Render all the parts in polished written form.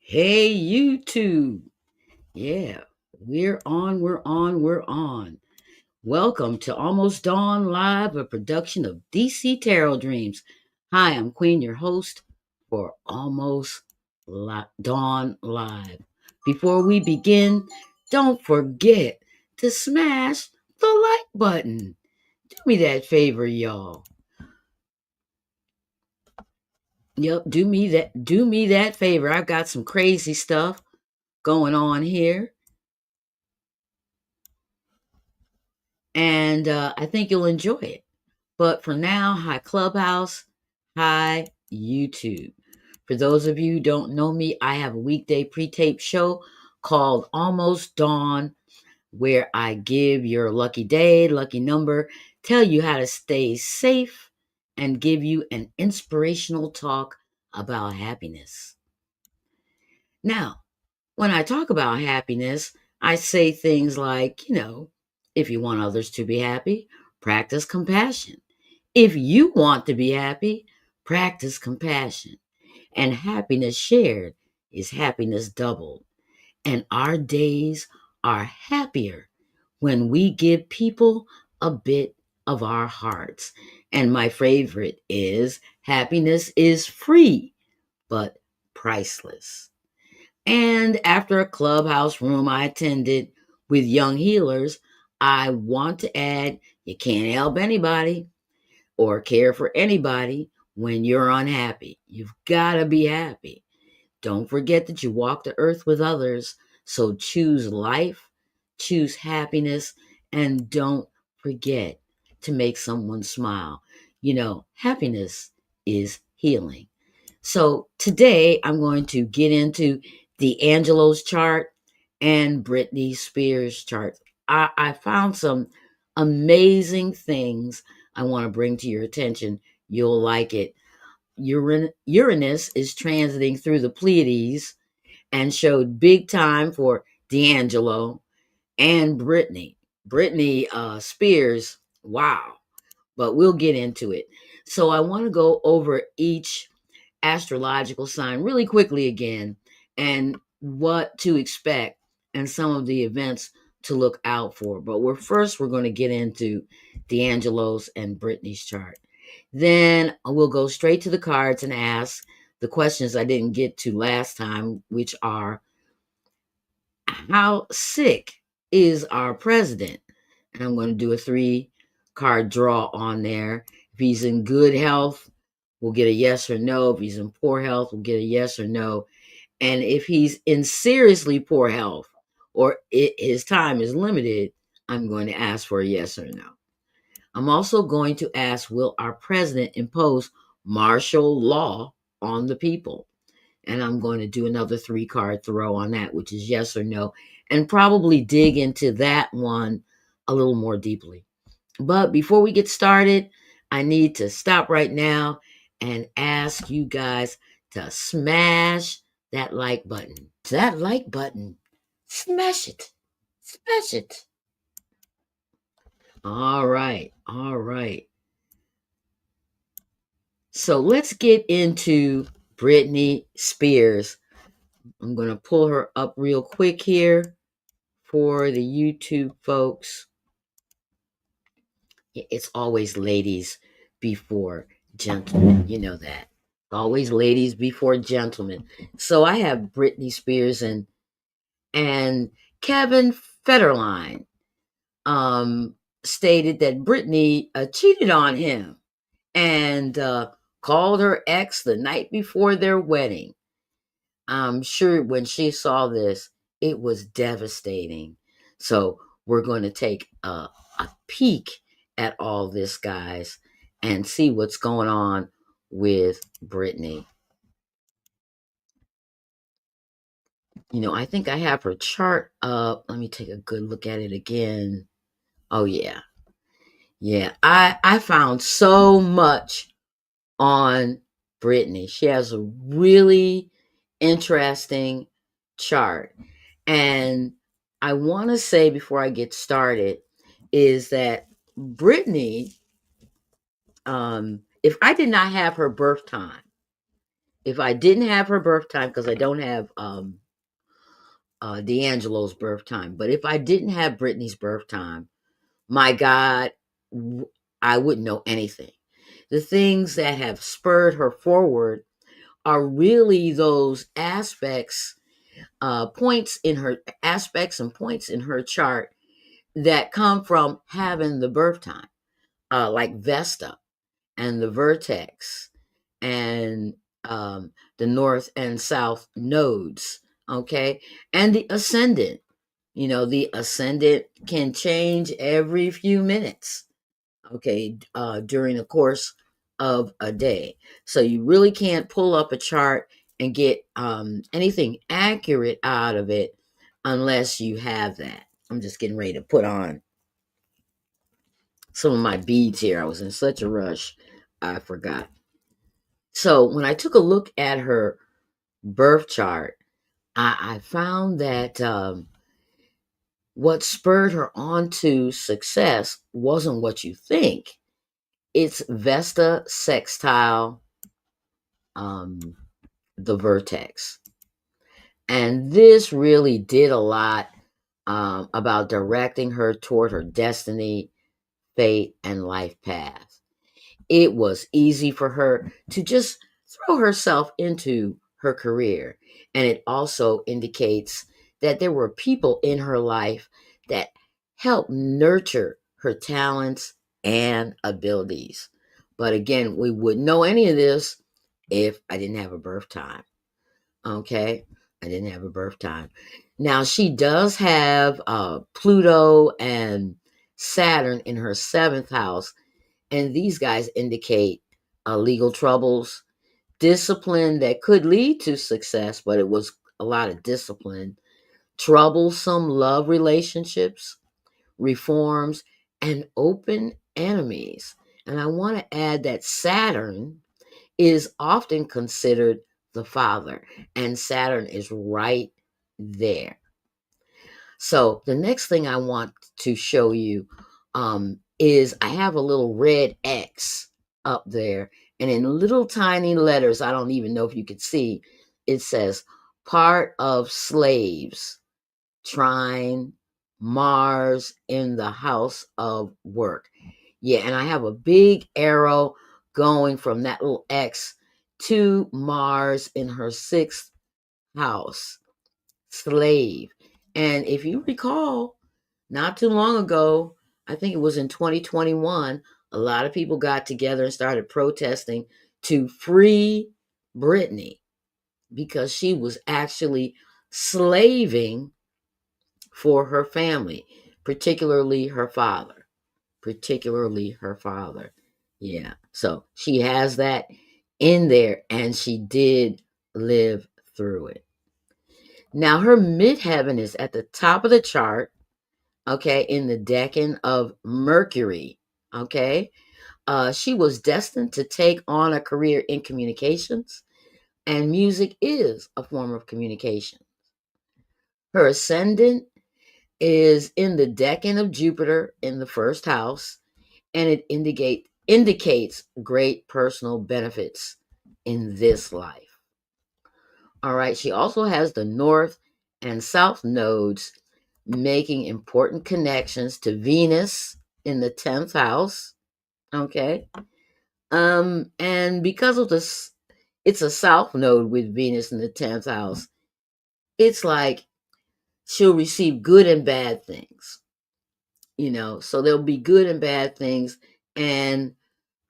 Hey, YouTube. Yeah, we're on. Welcome to Almost Dawn Live, a production of DC Tarot Dreams. Hi, I'm Queen, your host for Dawn Live. Before we begin, don't forget to smash the like button. Do me that favor, y'all. Yep, do me that favor. I've got some crazy stuff going on here. And I think you'll enjoy it. But for now, hi Clubhouse, hi YouTube. For those of you who don't know me, I have a weekday pre-tape show called Almost Dawn, where I give your lucky day, lucky number, tell you how to stay safe, and give you an inspirational talk about happiness. Now, when I talk about happiness, I say things like, if you want others to be happy, practice compassion. If you want to be happy, practice compassion. And happiness shared is happiness doubled. And our days are happier when we give people a bit of our hearts. And my favorite is happiness is free, but priceless. And after a clubhouse room I attended with young healers, I want to add you can't help anybody or care for anybody when you're unhappy. You've got to be happy. Don't forget that you walk the earth with others. So choose life, choose happiness, and don't forget to make someone smile. Happiness is healing. So today I'm going to get into D'Angelo's chart and Britney Spears chart. I found some amazing things I want to bring to your attention. You'll like it. Uranus is transiting through the Pleiades and showed big time for D'Angelo and Britney. Britney Spears, wow. But we'll get into it. So I want to go over each astrological sign really quickly again and what to expect and some of the events to look out for. But we're going to get into D'Angelo's and Britney's chart. Then we'll go straight to the cards and ask the questions I didn't get to last time, which are how sick is our president? And I'm going to do a 3-card draw on there. If he's in good health, we'll get a yes or no. If he's in poor health, we'll get a yes or no. And if he's in seriously poor health or his time is limited, I'm going to ask for a yes or no. I'm also going to ask, will our president impose martial law on the people? And I'm going to do another 3-card throw on that, which is yes or no, and probably dig into that one a little more deeply. But before we get started, I need to stop right now and ask you guys to smash that like button. That like button. Smash it. Smash it. All right. All right. So let's get into Britney Spears. I'm going to pull her up real quick here for the YouTube folks. It's always ladies before gentlemen. You know that. Always ladies before gentlemen. So I have Britney Spears and Kevin Federline stated that Britney cheated on him and called her ex the night before their wedding. I'm sure when she saw this, it was devastating. So we're going to take a peek at all this, guys, and see what's going on with Britney. I think I have her chart up. Let me take a good look at it again. Oh, yeah. Yeah, I found so much on Britney. She has a really interesting chart. And I want to say before I get started is that Britney, if I did not have her birth time, if I didn't have her birth time, because I don't have D'Angelo's birth time, but if I didn't have Britney's birth time, my God, I wouldn't know anything. The things that have spurred her forward are really those aspects and points in her chart that come from having the birth time, like Vesta and the vertex and the north and south nodes, okay, and the ascendant. The ascendant can change every few minutes, okay, during the course of a day. So you really can't pull up a chart and get anything accurate out of it unless you have that. I'm just getting ready to put on some of my beads here. I was in such a rush, I forgot. So when I took a look at her birth chart, I found that what spurred her on to success wasn't what you think. It's Vesta sextile um, the vertex. And this really did a lot about directing her toward her destiny, fate, and life path. It was easy for her to just throw herself into her career. And it also indicates that there were people in her life that helped nurture her talents and abilities. But again, we wouldn't know any of this if I didn't have a birth time. Okay. I didn't have a birth time. Now, she does have Pluto and Saturn in her seventh house, and these guys indicate legal troubles, discipline that could lead to success, but it was a lot of discipline, troublesome love relationships, reforms, and open enemies. And I want to add that Saturn is often considered the father, and Saturn is right there. So the next thing I want to show you is I have a little red X up there, and in little tiny letters, I don't even know if you could see, it says part of slaves, trine, Mars in the house of work. Yeah, and I have a big arrow going from that little X to Mars in her sixth house, slave. And if you recall, not too long ago, I think it was in 2021, a lot of people got together and started protesting to free Britney because she was actually slaving for her family, particularly her father. Particularly her father. Yeah. So she has that in there and she did live through it. Now her midheaven is at the top of the chart, okay, in the decan of Mercury. Okay. She was destined to take on a career in communications, and music is a form of communication. Her ascendant is in the decan of Jupiter in the first house, and it indicates great personal benefits in this life. All right, she also has the north and south nodes, making important connections to Venus in the 10th house. Okay. And because of this, it's a south node with Venus in the 10th house. It's like she'll receive good and bad things, so there'll be good and bad things, and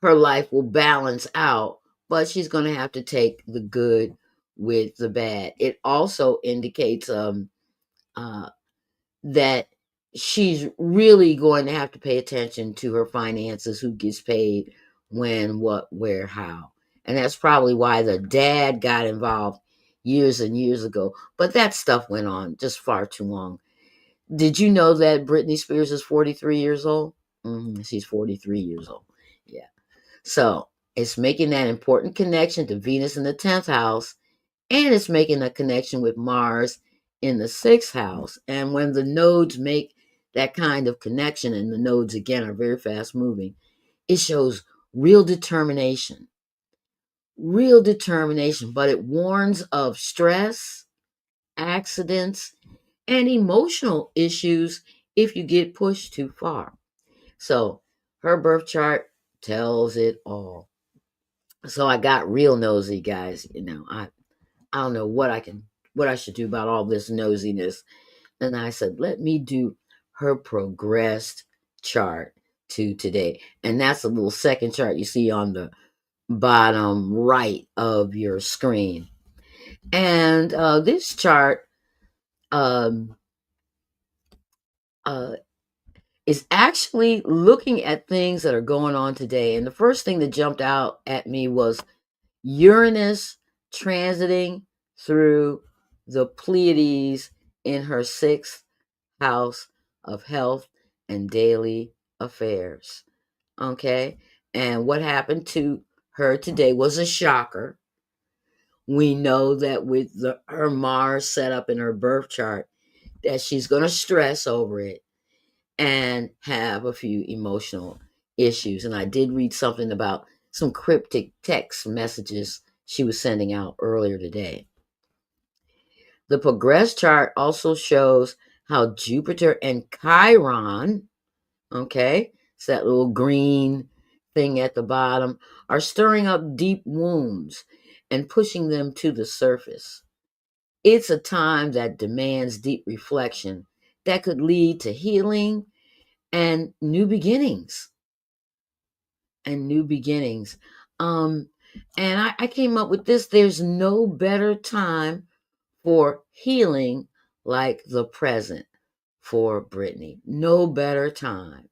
her life will balance out, but she's going to have to take the good with the bad. It also indicates uh, that she's really going to have to pay attention to her finances, who gets paid, when, what, where, how. And that's probably why the dad got involved years and years ago. But that stuff went on just far too long. Did you know that Britney Spears is 43 years old? She's 43 years old. Yeah. So it's making that important connection to Venus in the 10th house, and it's making a connection with Mars in the 6th house. And when the nodes make that kind of connection, and the nodes again are very fast moving, it shows real determination, real determination, but it warns of stress, accidents, and emotional issues if you get pushed too far. So her birth chart tells it all. So I got real nosy, guys. I don't know what I should do about all this nosiness. And I said, let me do her progressed chart to today. And that's a little second chart you see on the bottom right of your screen. And this chart um, uh, is actually looking at things that are going on today. And the first thing that jumped out at me was Uranus transiting through the Pleiades in her sixth house of health and daily affairs. Okay. And what happened to her today was a shocker. We know that with her Mars set up in her birth chart, that she's going to stress over it and have a few emotional issues. And I did read something about some cryptic text messages she was sending out earlier today. The progress chart also shows how Jupiter and Chiron, okay, it's that little green thing at the bottom, are stirring up deep wounds and pushing them to the surface. It's a time that demands deep reflection that could lead to healing and new beginnings. And new beginnings. Um, and I came up with this. There's no better time for healing like the present for Britney. No better time.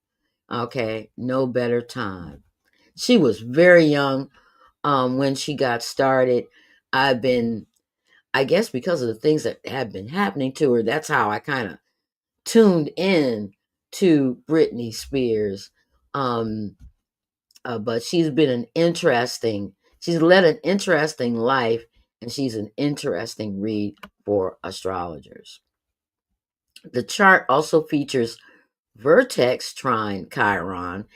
Okay, no better time. She was very young when she got started. I guess because of the things that have been happening to her, that's how I kind of tuned in to Britney Spears. Um, but she's led an interesting life, and she's an interesting read for astrologers. The chart also features vertex trine Chiron,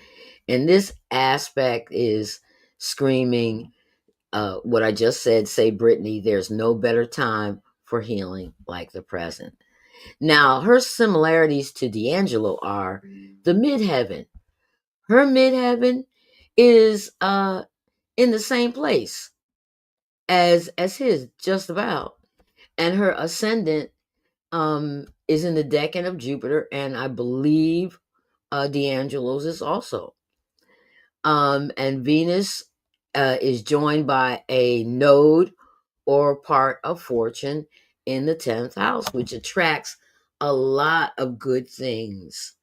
and this aspect is screaming what I just said. Say, Brittany, there's no better time for healing like the present. Now, her similarities to D'Angelo are the midheaven. Her midheaven is in the same place as his, just about. And her ascendant is in the decan of Jupiter, and I believe D'Angelo's is also. And Venus is joined by a node or part of fortune in the 10th house, which attracts a lot of good things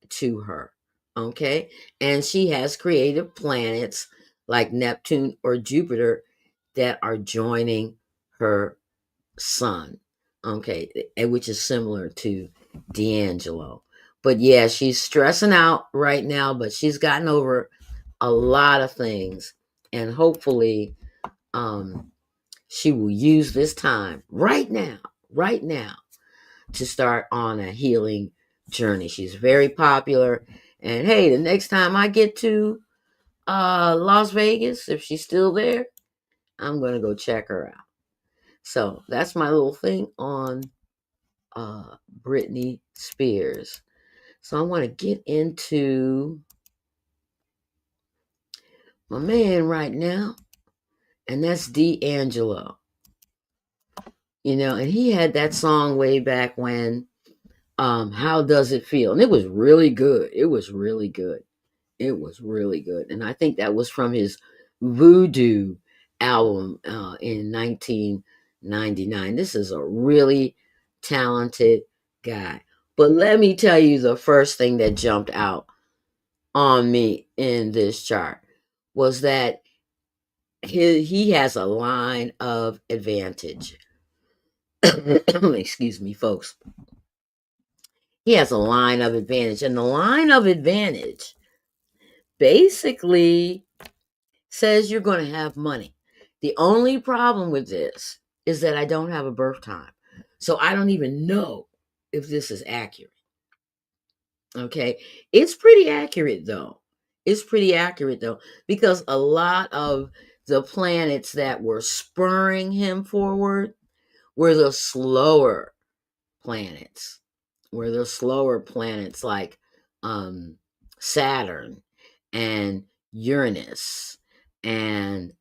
to her. Okay. And she has creative planets like Neptune or Jupiter that are joining her sun. Okay. Which is similar to D'Angelo. But yeah, she's stressing out right now, but she's gotten over a lot of things. And hopefully, um, she will use this time right now, to start on a healing journey. She's very popular. And hey, the next time I get to Las Vegas, if she's still there, I'm going to go check her out. So that's my little thing on Britney Spears. So I want to get into my man right now, and that's D'Angelo. And he had that song way back when, How Does It Feel? And it was really good. It was really good. It was really good. And I think that was from his Voodoo album in 1999. This is a really talented guy. But let me tell you the first thing that jumped out on me in this chart was that he has a line of advantage. Excuse me, folks. He has a line of advantage. And the line of advantage basically says you're going to have money. The only problem with this is that I don't have a birth time. So I don't even know if this is accurate. Okay. It's pretty accurate though. It's pretty accurate though, because a lot of the planets that were spurring him forward were the slower planets. Were the slower planets like um, Saturn and Uranus and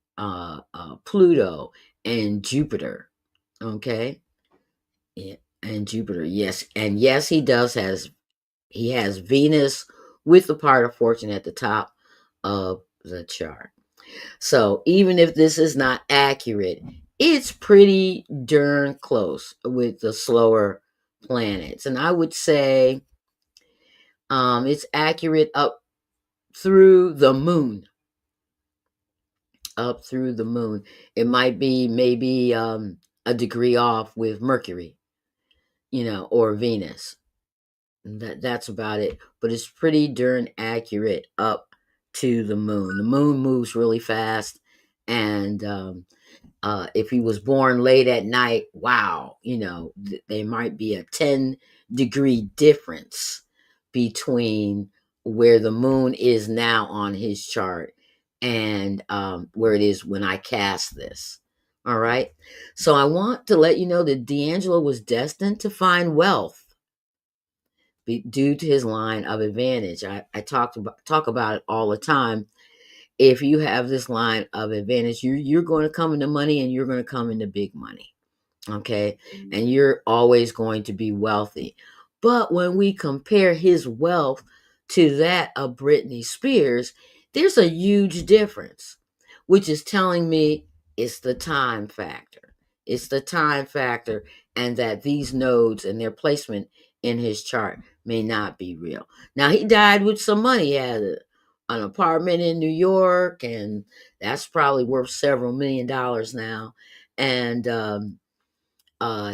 Pluto and Jupiter. Okay, yeah, and Jupiter. Yes, and yes, he has Venus with the part of fortune at the top of the chart. So even if this is not accurate, it's pretty darn close with the slower planets. And I would say it's accurate up through the moon. Up through the moon. It might be maybe a degree off with Mercury, or Venus. That's about it. But it's pretty darn accurate up to the moon. The moon moves really fast, and if he was born late at night, wow, there might be a 10-degree difference between where the moon is now on his chart and where it is when I cast this. All right. So I want to let you know that D'Angelo was destined to find wealth due to his line of advantage. I talk about it all the time. If you have this line of advantage, you're going to come into money, and you're going to come into big money. Okay. And you're always going to be wealthy. But when we compare his wealth to that of Britney Spears, there's a huge difference, which is telling me it's the time factor. It's the time factor, and that these nodes and their placement in his chart may not be real. Now, he died with some money. He had an apartment in New York, and that's probably worth several $1 million now. And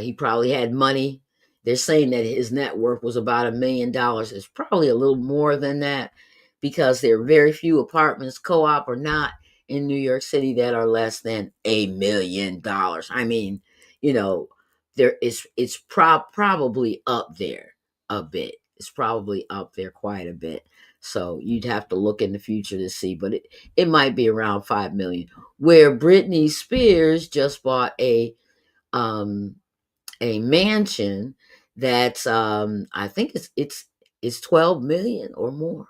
he probably had money. They're saying that his net worth was about $1 million. It's probably a little more than that, because there are very few apartments, co-op or not, in New York City that are less than $1 million. I mean, you know, it's probably up there a bit. It's probably up there quite a bit. So you'd have to look in the future to see, but it might be around 5 million. Where Britney Spears just bought um a mansion that's I think it's 12 million or more.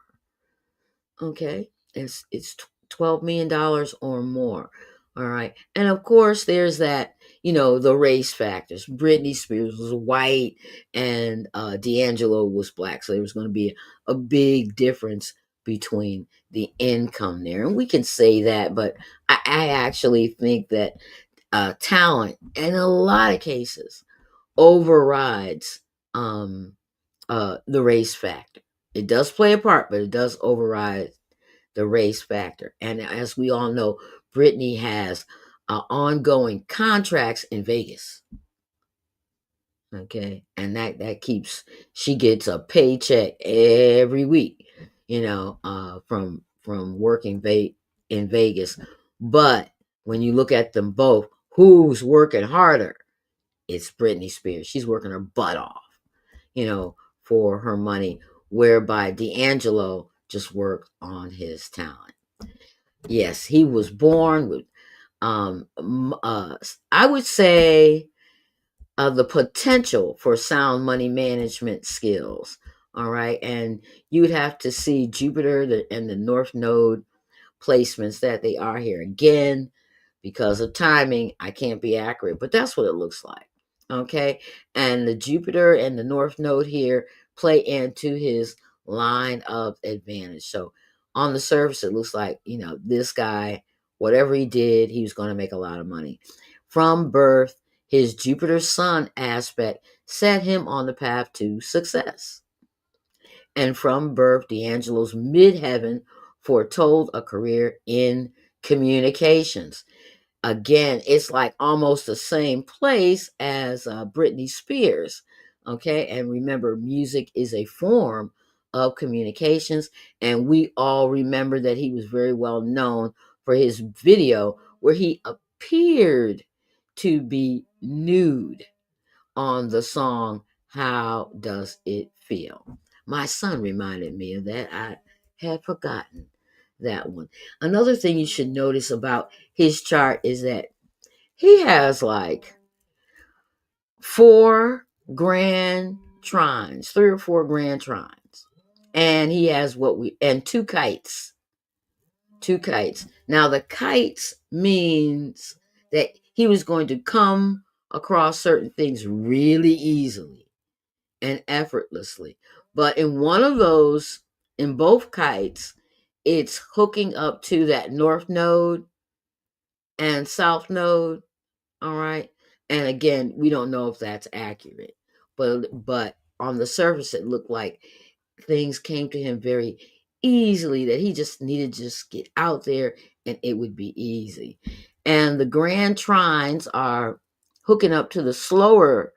Okay. It's $12 million or more. All right. And of course there's that, the race factors. Britney Spears was white, and D'Angelo was black. So there was going to be a big difference between the income there. And we can say that, but I actually think that talent, in a lot of cases, overrides the race factor. It does play a part, but it does override the race factor. And as we all know, Britney has ongoing contracts in Vegas. Okay, and that keeps she gets a paycheck every week, from working in Vegas. But when you look at them both, who's working harder? It's Britney Spears. She's working her butt off, for her money, whereby D'Angelo just worked on his talent. Yes, he was born with, I would say, the potential for sound money management skills. All right. And you would have to see Jupiter and the North Node placements that they are here. Again, because of timing, I can't be accurate, but that's what it looks like. Okay. And the Jupiter and the North Node here play into his line of advantage. So on the surface, it looks like, this guy, whatever he did, he was going to make a lot of money. From birth, his Jupiter Sun aspect set him on the path to success. And from birth, D'Angelo's midheaven foretold a career in communications. Again, it's like almost the same place as Britney Spears. Okay. And remember, music is a form of communications. And we all remember that he was very well known for his video where he appeared to be nude on the song How Does It Feel? My son reminded me of that. I had forgotten that one. Another thing you should notice about his chart is that he has like four grand trines, three or four grand trines. And he has and two kites. Two kites. Now, the kites means that he was going to come across certain things really easily and effortlessly. But in one of those, in both kites, it's hooking up to that north node and south node. All right. And again, we don't know if that's accurate. But on the surface it looked like things came to him very easily, that he just needed to just get out there and it would be easy. And the grand trines are hooking up to the slower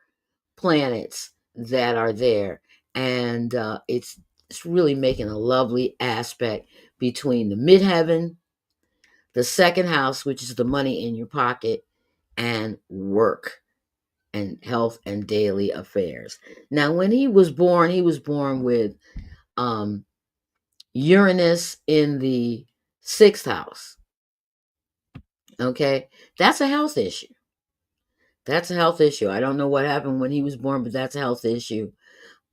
planets that are there. And it's really making a lovely aspect between the midheaven, the second house, which is the money in your pocket, and work and health and daily affairs. Now, when he was born with um, Uranus in the sixth house. Okay, that's a health issue. That's a health issue. I don't know what happened when he was born, but that's a health issue.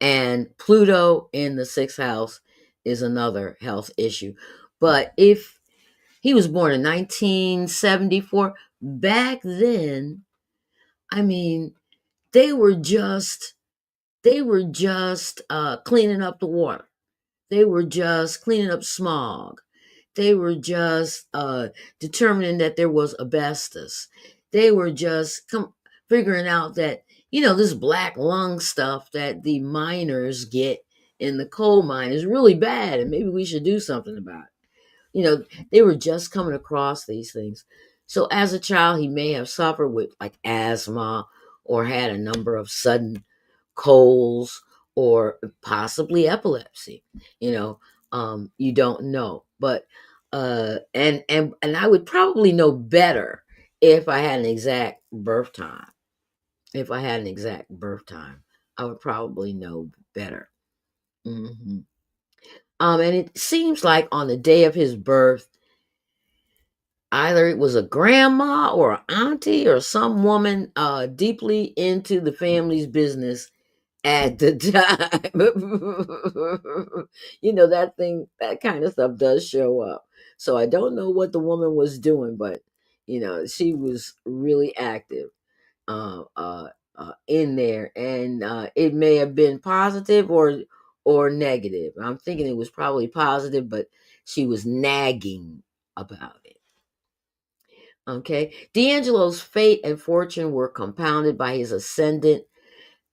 And Pluto in the sixth house is another health issue. But if he was born in 1974, back then, I mean, they were just cleaning up the water. They were just cleaning up smog. They were just determining that there was asbestos. They were just figuring out that, this black lung stuff that the miners get in the coal mine is really bad, and maybe we should do something about it. They were just coming across these things. So as a child, he may have suffered with like asthma or had a number of sudden colds or possibly epilepsy. You don't know. But and I would probably know better if I had an exact birth time. If I had an exact birth time, I would probably know better. hmm and it seems like on the day of his birth, either it was a grandma or an auntie or some woman deeply into the family's business at the time. That kind of stuff does show up. So I don't know what the woman was doing, but she was really active in there, and it may have been positive or negative. I'm thinking it was probably positive, but she was nagging about it. Okay, D'Angelo's fate and fortune were compounded by his ascendant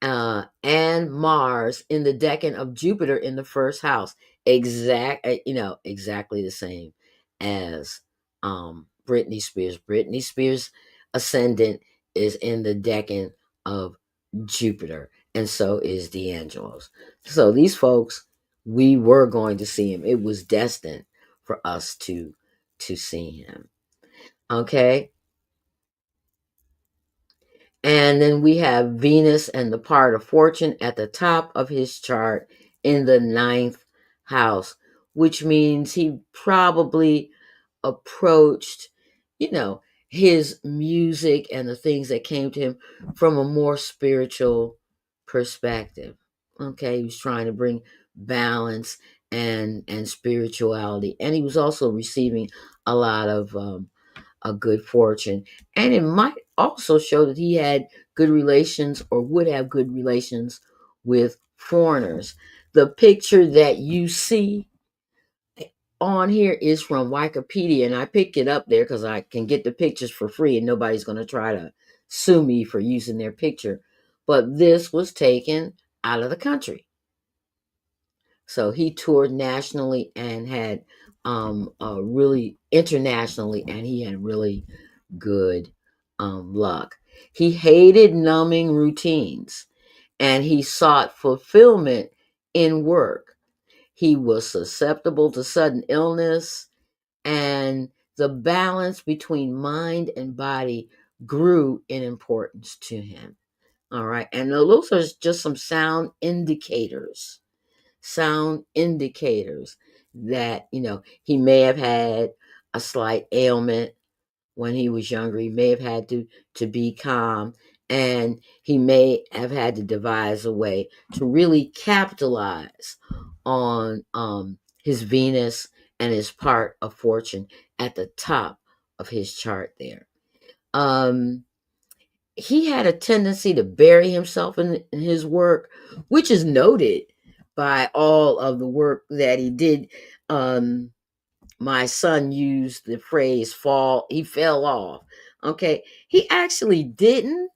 and Mars in the decan of Jupiter in the first house. Exactly the same as Britney Spears. Britney Spears' ascendant is in the decan of Jupiter, and so is D'Angelo's. So these folks, we were going to see him. It was destined for us to see him. Okay. And then we have Venus and the part of fortune at the top of his chart in the ninth house, which means he probably approached, you know, his music and the things that came to him from a more spiritual perspective. Okay, he was trying to bring balance and spirituality, and he was also receiving a lot of a good fortune. And it might also show that he had good relations or would have good relations with foreigners. The picture that you see on here is from Wikipedia, and I picked it up there because I can get the pictures for free and nobody's going to try to sue me for using their picture. But this was taken out of the country. So he toured nationally and had really internationally, and he had really good luck. He hated numbing routines and he sought fulfillment in work. He was susceptible to sudden illness, and the balance between mind and body grew in importance to him. All right. And those are just some sound indicators. Sound indicators. that, he may have had a slight ailment when he was younger. He may have had to be calm, and he may have had to devise a way to really capitalize on his Venus and his part of fortune at the top of his chart there. Um, he had a tendency to bury himself in his work, which is noted by all of the work that he did. My son used the phrase he fell off. Okay. He actually didn't.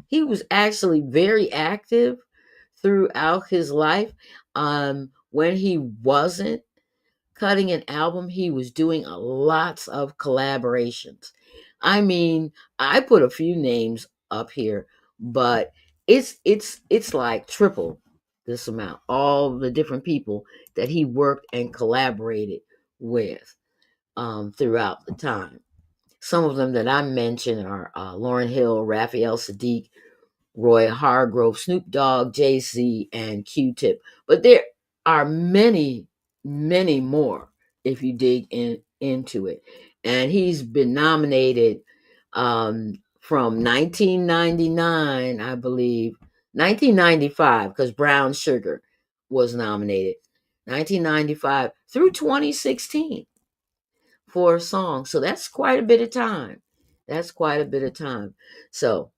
He was actually very active throughout his life. When he wasn't cutting an album, he was doing lots of collaborations. I mean, I put a few names up here, but it's like triple this amount. All the different people that he worked and collaborated with throughout the time. Some of them that I mentioned are Lauryn Hill, Raphael Sadiq, Roy Hargrove, Snoop Dogg, Jay-Z, and Q-Tip. But there are many, many more if you dig into it. And he's been nominated from 1999, I believe, 1995, because Brown Sugar was nominated, 1995 through 2016 for a song. So that's quite a bit of time. That's quite a bit of time. So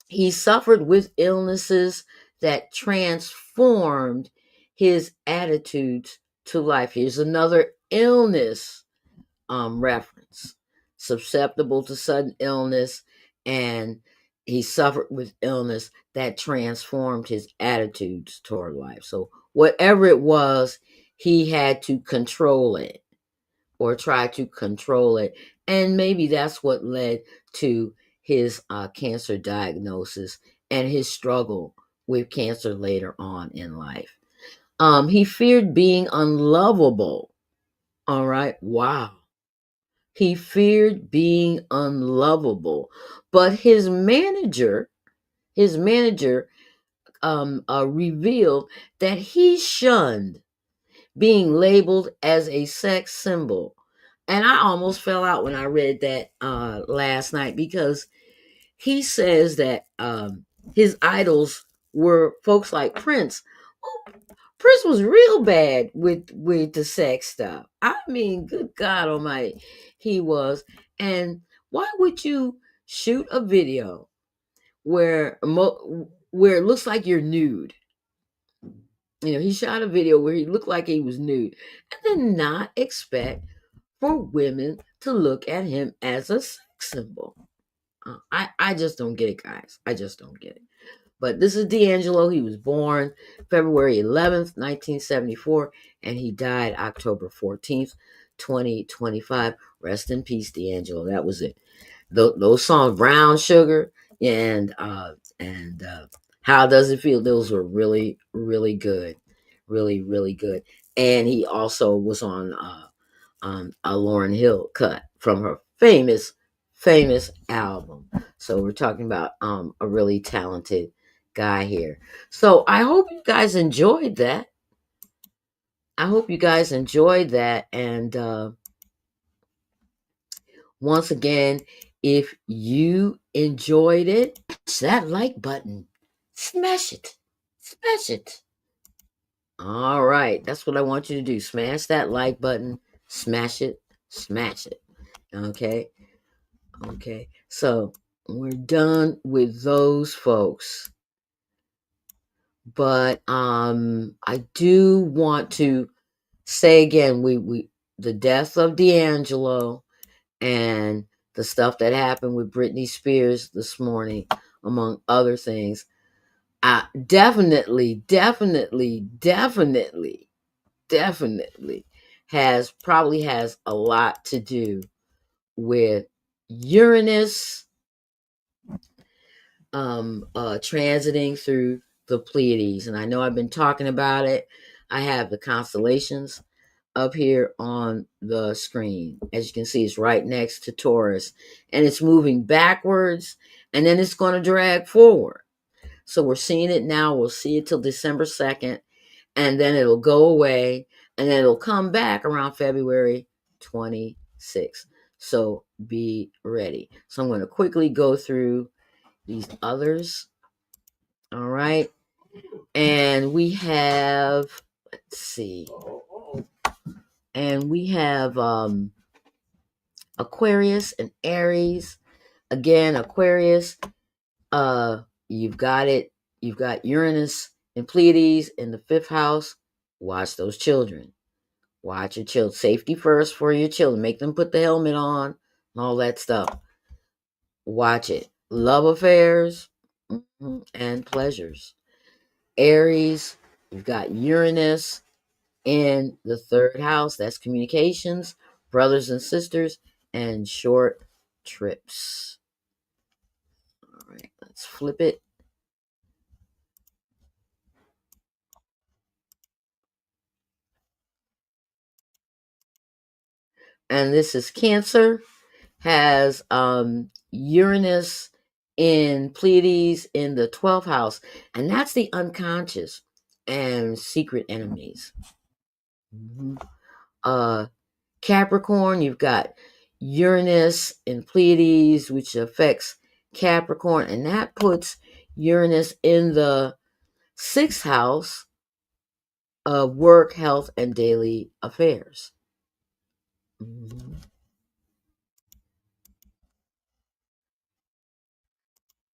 he suffered with illnesses that transformed his attitudes to life. Here's another illness reference: susceptible to sudden illness, and he suffered with illness that transformed his attitudes toward life. So whatever it was, he had to control it or try to control it. And maybe that's what led to his cancer diagnosis and his struggle with cancer later on in life. He feared being unlovable. All right. Wow. He feared being unlovable. But his manager revealed that he shunned being labeled as a sex symbol. And I almost fell out when I read that last night, because he says that his idols were folks like Prince. Well, Prince was real bad with the sex stuff. I mean, good God Almighty, he was. And why would you shoot a video where it looks like you're nude? He shot a video where he looked like he was nude, and then not expect for women to look at him as a sex symbol. I just don't get it, guys. I just don't get it. But this is D'Angelo. He was born February 11th, 1974, and he died October 14th, 2025. Rest in peace, D'Angelo. That was it. Those songs, Brown Sugar and How Does It Feel? Those were really, really good. Really, really good. And he also was on a Lauryn Hill cut from her famous album. So we're talking about a really talented guy here. So I hope you guys enjoyed that. And once again, if you enjoyed it, smash that like button. Smash it. Smash it. All right. That's what I want you to do. Smash that like button. Smash it. Smash it. Okay. Okay. So we're done with those folks. But I do want to say again, we the death of D'Angelo and the stuff that happened with Britney Spears this morning, among other things, definitely has a lot to do with Uranus transiting through the Pleiades. And I know I've been talking about it. I have the constellations up here on the screen. As you can see, it's right next to Taurus, and it's moving backwards, and then it's going to drag forward. So we're seeing it now. We'll see it till December 2nd, and then it'll go away. And then it'll come back around February 26th. So be ready. So I'm going to quickly go through these others. All right. And we have, let's see, and we have Aquarius and Aries. Again, Aquarius, you've got it. You've got Uranus and Pleiades in the fifth house. Watch those children. Watch your children. Safety first for your children. Make them put the helmet on and all that stuff. Watch it. Love affairs and pleasures. Aries, you've got Uranus in the third house. That's communications, brothers and sisters, and short trips. All right, let's flip it. And this is Cancer, has Uranus in Pleiades in the 12th house, and that's the unconscious and secret enemies. Mm-hmm. Capricorn, you've got Uranus in Pleiades, which affects Capricorn, and that puts Uranus in the sixth house of work, health, and daily affairs. Mm-hmm.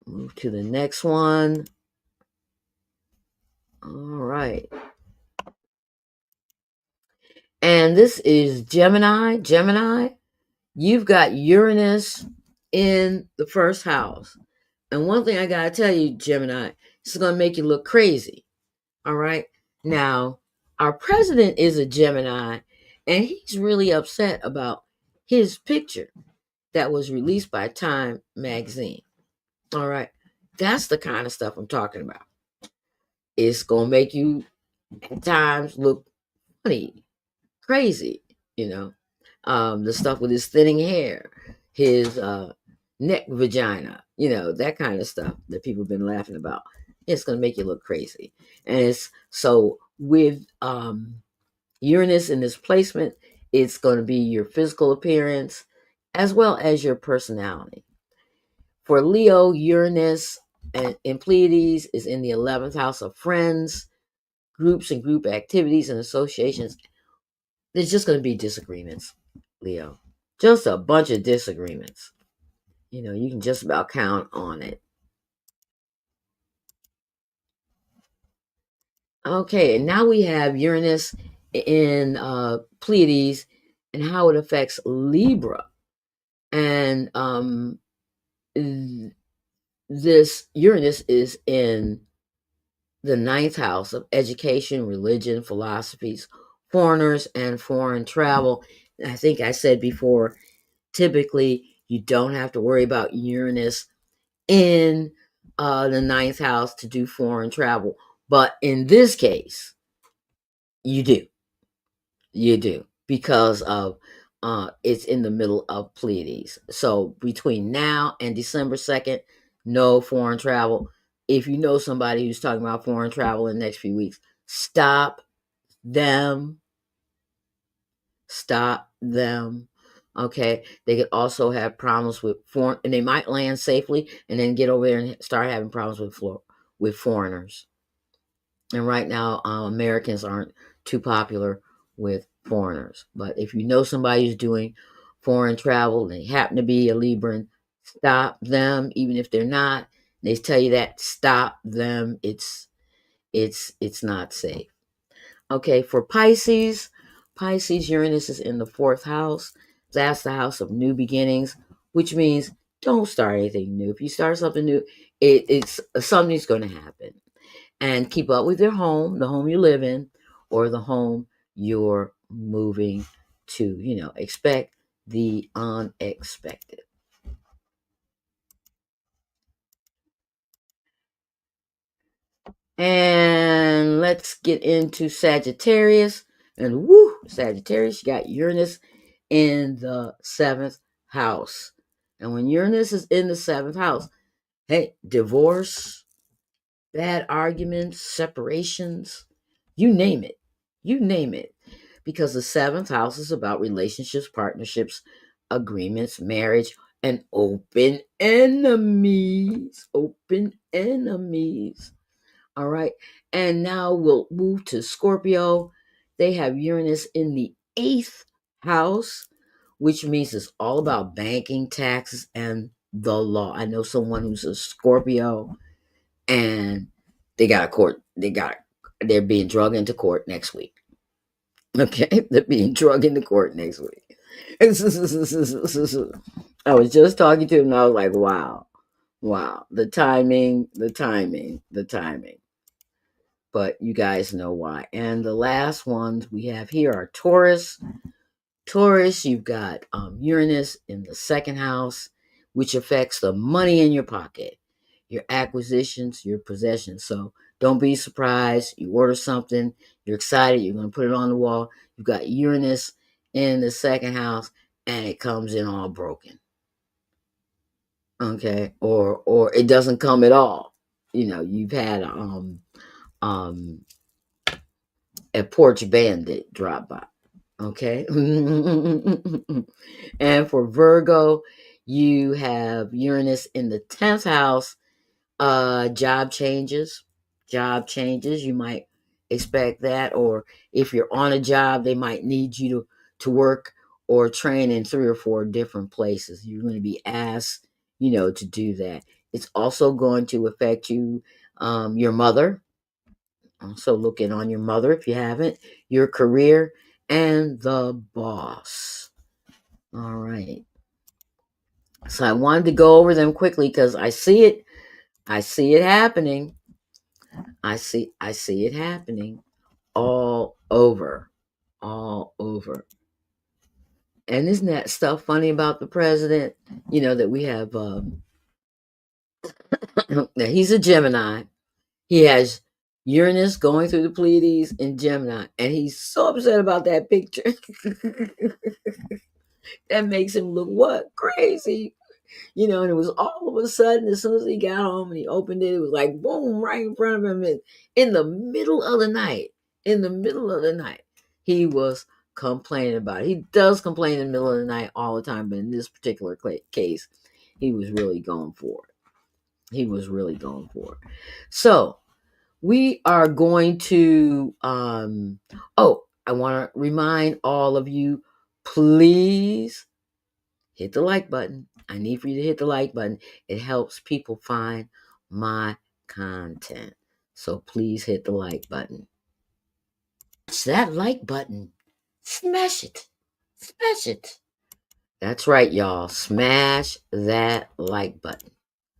Move to the next one. All right. And this is Gemini. Gemini, you've got Uranus in the first house. And one thing I got to tell you, Gemini, this is going to make you look crazy. All right. Now, our president is a Gemini, and he's really upset about his picture that was released by Time magazine. All right. That's the kind of stuff I'm talking about. It's going to make you at times look funny, crazy, you know. The stuff with his thinning hair, his neck vagina, that kind of stuff that people have been laughing about. It's going to make you look crazy. And it's so with Uranus in this placement, it's going to be your physical appearance as well as your personality. For Leo, Uranus and Pleiades is in the 11th house of friends, groups and group activities and associations. There's just going to be disagreements, Leo. Just a bunch of disagreements. You can just about count on it. Okay, and now we have Uranus in Pleiades and how it affects Libra. And this Uranus is in the ninth house of education, religion, philosophies, foreigners, and foreign travel. I think I said before, typically you don't have to worry about Uranus in the ninth house to do foreign travel. But in this case, you do. You do. Because of it's in the middle of Pleiades. So between now and December 2nd, no foreign travel. If you know somebody who's talking about foreign travel in the next few weeks, stop them. Stop them. Okay. They could also have problems with foreign, and they might land safely and then get over there and start having problems with foreigners. And right now, Americans aren't too popular with foreigners. But if you know somebody who's doing foreign travel and they happen to be a Libran, stop them. Even if they're not, they tell you that stop them. It's not safe. Okay, for Pisces, Uranus is in the fourth house. That's the house of new beginnings, which means don't start anything new. If you start something new, it's something's going to happen. And keep up with your home, the home you live in, or the home you're moving to. Expect the unexpected. And let's get into Sagittarius. And woo, Sagittarius, you got Uranus in the seventh house. And when Uranus is in the seventh house, hey, divorce, bad arguments, separations, you name it. You name it. because the seventh house is about relationships, partnerships, agreements, marriage, and open enemies. Open enemies. All right. And now we'll move to Scorpio. They have Uranus in the eighth house, which means it's all about banking, taxes, and the law. I know someone who's a Scorpio, and they got a court. They're being drugged into court next week. Okay, they're being drugged into court next week. I was just talking to him, and I was like, "Wow, wow, the timing, the timing, the timing." But you guys know why. And the last ones we have here are Taurus. Taurus, you've got Uranus in the second house, which affects the money in your pocket, your acquisitions, your possessions. So don't be surprised. You order something, you're excited, you're going to put it on the wall. You've got Uranus in the second house, and it comes in all broken. Okay, or it doesn't come at all. You've had um a porch bandit drop by. Okay. And for Virgo, you have Uranus in the 10th house. Job changes. Job changes. You might expect that. Or if you're on a job, they might need you to work or train in 3 or 4 different places. You're going to be asked, to do that. It's also going to affect you, your mother. Also, look in on your mother if you haven't, your career, and the boss. All right. So I wanted to go over them quickly because I see it. I see it happening. I see it happening all over. All over. And isn't that stuff funny about the president? That we have that he's a Gemini. He has Uranus going through the Pleiades in Gemini, and he's so upset about that picture. That makes him look what? Crazy. And it was all of a sudden, as soon as he got home and he opened it, it was like boom, right in front of him in the middle of the night. In the middle of the night, he was complaining about it. He does complain in the middle of the night all the time, but in this particular case, he was really going for it. He was really going for it. So we are going to I want to remind all of you, please hit the like button. I need for you to hit the like button. It helps people find my content. So please hit the like button. It's that like button. Smash it. Smash it. That's right, y'all. Smash that like button.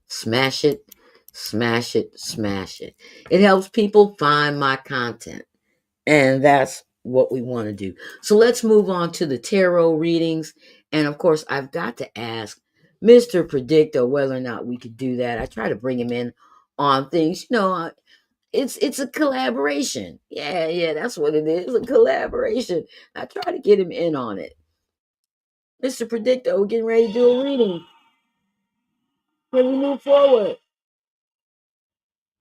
Smash it. Smash it. Smash it. It helps people find my content. And that's what we want to do. So let's move on to the tarot readings. And of course, I've got to ask Mr. Predictor whether or not we could do that. I try to bring him in on things. It's a collaboration. Yeah, that's what it is. A collaboration. I try to get him in on it. Mr. Predictor, we're getting ready to do a reading. Can we move forward?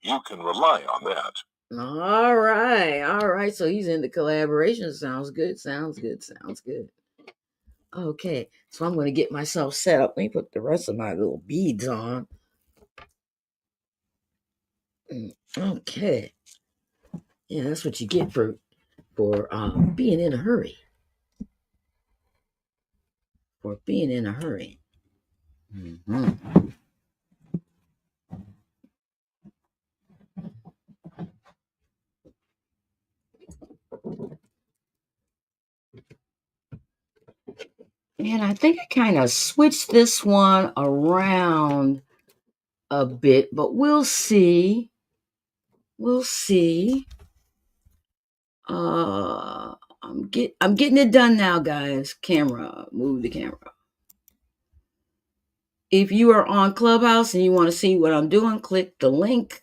You can rely on that. All right. So he's in the collaboration. Sounds good. Okay, so I'm going to get myself set up. Let me put the rest of my little beads on. Okay. Yeah, that's what you get for being in a hurry. For being in a hurry. Mm-hmm. And I think I kind of switched this one around a bit, but we'll see. We'll see. I'm getting it done now, guys. Camera, move the camera. If you are on Clubhouse and you want to see what I'm doing, click the link.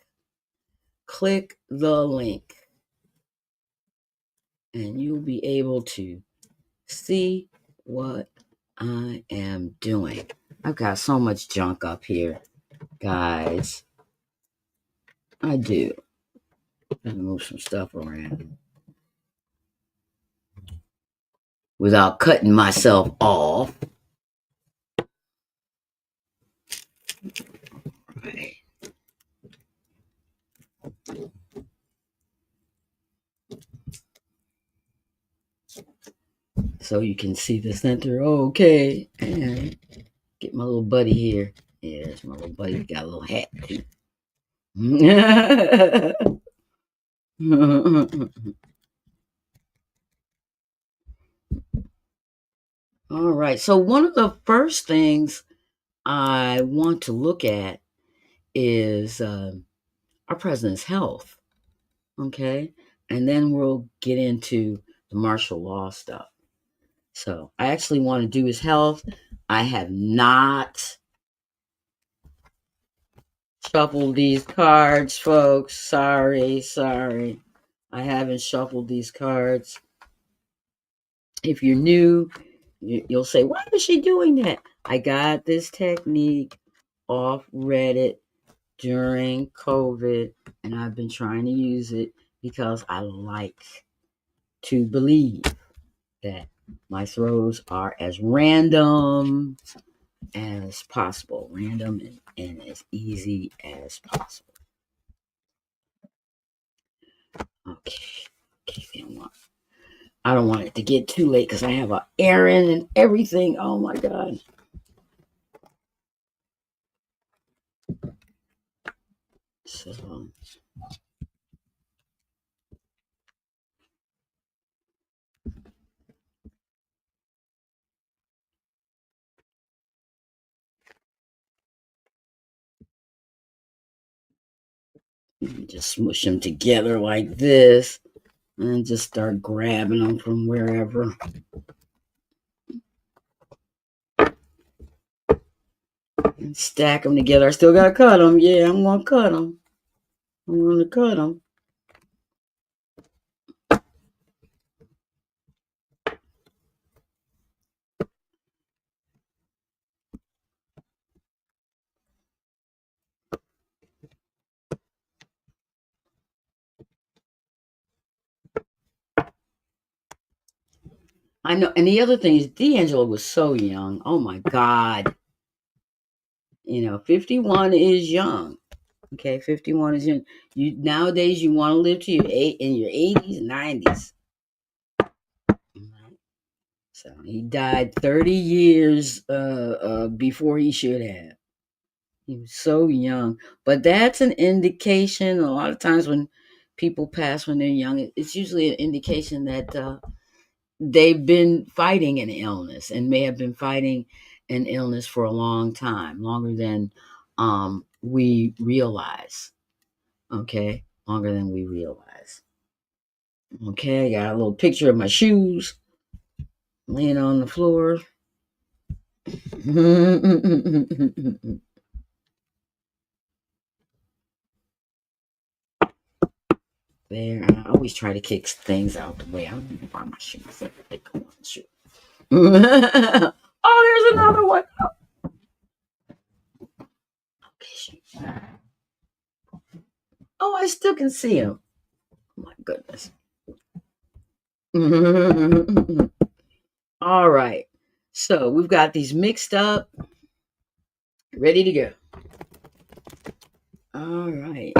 Click the link. And you'll be able to see what I am doing. I've got so much junk up here, guys. I do. I'm gonna move some stuff around. without cutting myself off. Right. So you can see the center. Okay. And get my little buddy here. Yeah, there's my little buddy. Got a little hat too. All right. So one of the first things I want to look at is our president's health. Okay. And then we'll get into the martial law stuff. So I actually want to do his health. I have not shuffled these cards, folks. Sorry. I haven't shuffled these cards. If you're new, you'll say, why is she doing that? I got this technique off Reddit during COVID, and I've been trying to use it because I like to believe that my throws are as random as possible, random and as easy as possible. Okay, I don't want it to get too late because I have an errand and everything. Oh my God. So just smush them together like this and just start grabbing them from wherever. And stack them together. I still gotta cut them. Yeah, I'm gonna cut them. I'm gonna cut them. I know. And the other thing is, D'Angelo was so young. Oh my God. 51 is young. Okay, 51 is young. You nowadays you want to live to in your 80s, 90s. So he died 30 years before he should have. He was so young. But that's an indication. A lot of times when people pass when they're young, it's usually an indication that they've been fighting an illness and may have been fighting an illness for a long time, longer than we realize. Okay, longer than we realize. Okay, I got a little picture of my shoes laying on the floor. There, I always try to kick things out the way. I don't even find my shoes. They go on the shoe. Oh, there's another one. Okay, oh, I still can see him. Oh, my goodness. All right. So we've got these mixed up, ready to go. All right.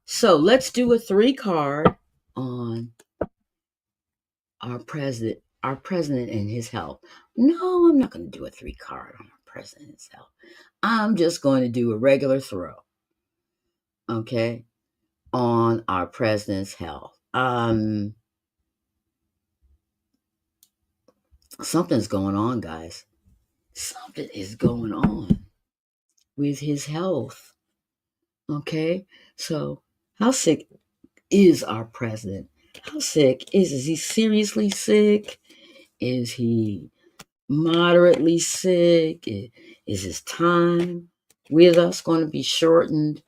So let's do a 3 card on our president and his health. No, I'm not going to do a 3 card on our president's health. I'm just going to do a regular throw. Okay, on our president's health. Something's going on, guys. Something is going on with his health. Okay, so how sick is our president? How sick is he seriously sick? Is he moderately sick? Is his time with us going to be shortened?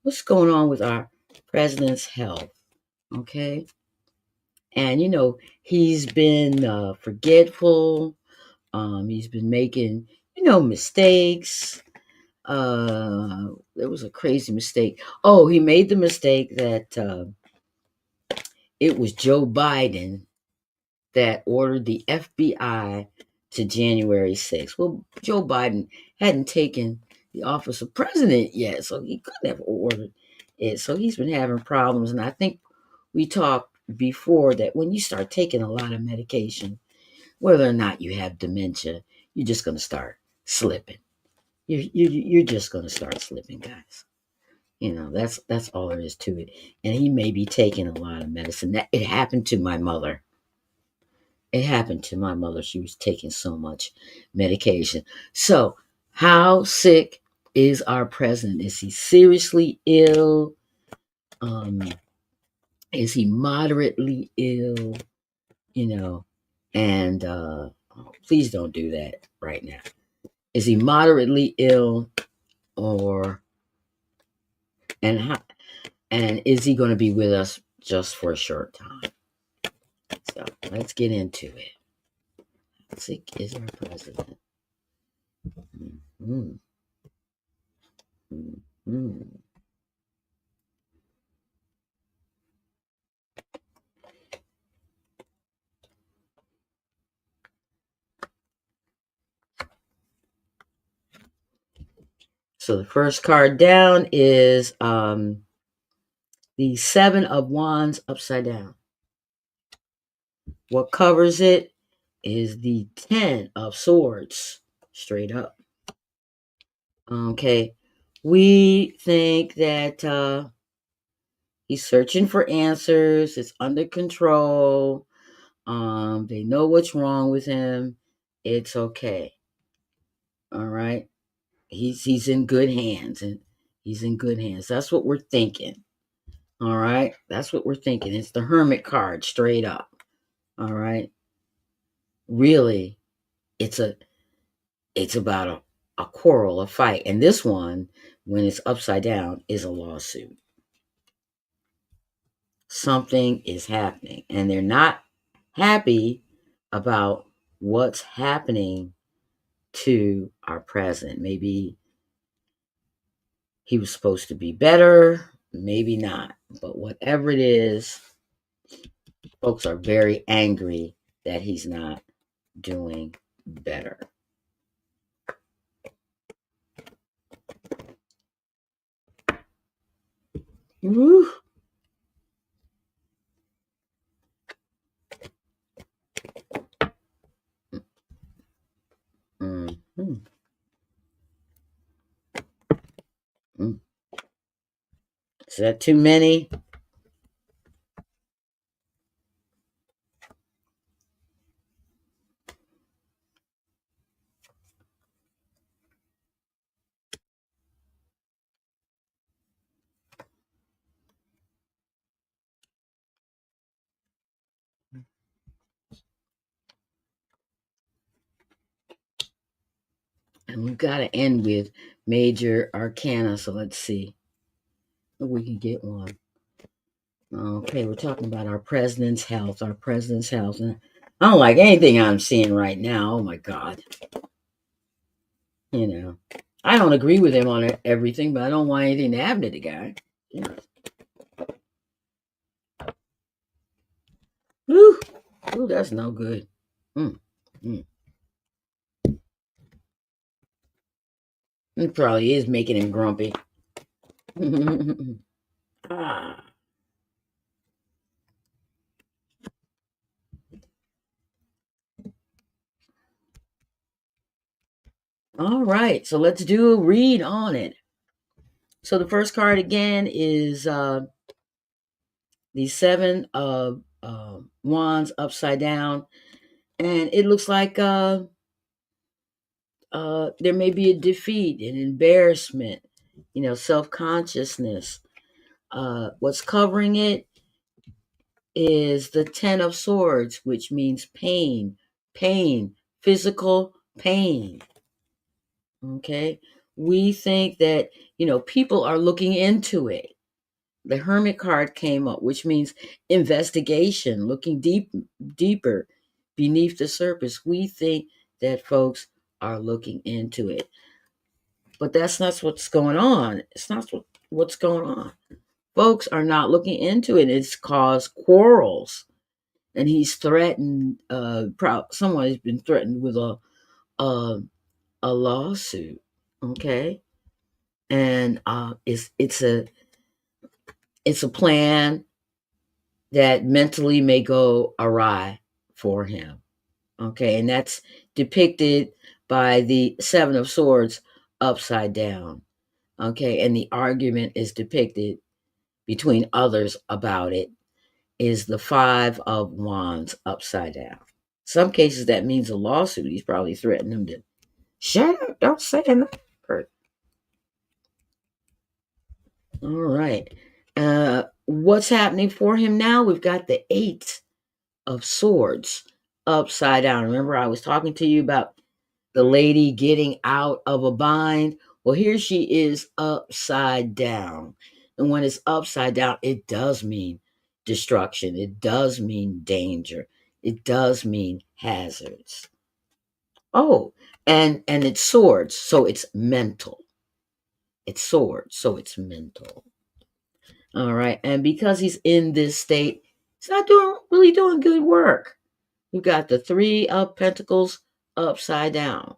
What's going on with our president's health? Okay, and he's been forgetful. He's been making mistakes. There was a crazy mistake. Oh, he made the mistake that it was Joe Biden that ordered the FBI to January 6th. Well, Joe Biden hadn't taken the office of president yet, so he couldn't have ordered it. So he's been having problems. And I think we talked before that when you start taking a lot of medication, whether or not you have dementia, you're just going to start slipping. You're just going to start slipping, guys. That's all there is to it. And he may be taking a lot of medicine. That it happened to my mother. It happened to my mother. She was taking so much medication. So, how sick is our president? Is he seriously ill? Um, is he moderately ill? You know, and please don't do that right now. Is he moderately ill, or and how, and is he going to be with us just for a short time? So let's get into it. How sick is our president? Mm-hmm. Mm-hmm. So the first card down is the Seven of Wands upside down. What covers it is the Ten of Swords straight up. Okay. We think that he's searching for answers. It's under control. They know what's wrong with him. It's okay. All right. He's in good hands, and he's in good hands. That's what we're thinking. All right. That's what we're thinking. It's the Hermit card straight up. All right. Really, it's about a quarrel, a fight. And this one, when it's upside down, is a lawsuit. Something is happening, and they're not happy about what's happening to our president. Maybe he was supposed to be better, maybe not. But whatever it is, folks are very angry that he's not doing better. Woo. Mm-hmm. Mm. Is that too many? And we've got to end with major arcana. So let's see if we can get one. Okay, we're talking about our president's health. Our president's health. And I don't like anything I'm seeing right now. Oh my God. I don't agree with him on everything, but I don't want anything to happen to the guy. Woo, ooh, that's no good. Mm, mm. It probably is making him grumpy. Ah. All right, so let's do a read on it. So the first card again is the Seven of Wands upside down, and it looks like there may be a defeat, an embarrassment, self-consciousness. What's covering it is the Ten of Swords, which means pain, physical pain. Okay, we think that people are looking into it. The Hermit card came up, which means investigation, looking deeper beneath the surface. We think that folks are looking into it, but that's not what's going on. It's not what's going on. Folks are not looking into it. It's caused quarrels. and he's threatened. Someone has been threatened with a, a lawsuit. Okay, and it's a plan that mentally may go awry for him. Okay, and that's depicted by the Seven of Swords upside down. Okay, and the argument is depicted between others about it is the Five of Wands upside down. Some cases that means a lawsuit. He's probably threatened him to shut up, don't say that. All right. What's happening for him now? We've got the Eight of Swords upside down. Remember, I was talking to you about the lady getting out of a bind. Well, here she is upside down. And when it's upside down, it does mean destruction. It does mean danger. It does mean hazards. Oh, and it's swords, so it's mental. It's swords, so it's mental. All right. And because he's in this state, he's not really doing good work. We've got the Three of Pentacles upside down.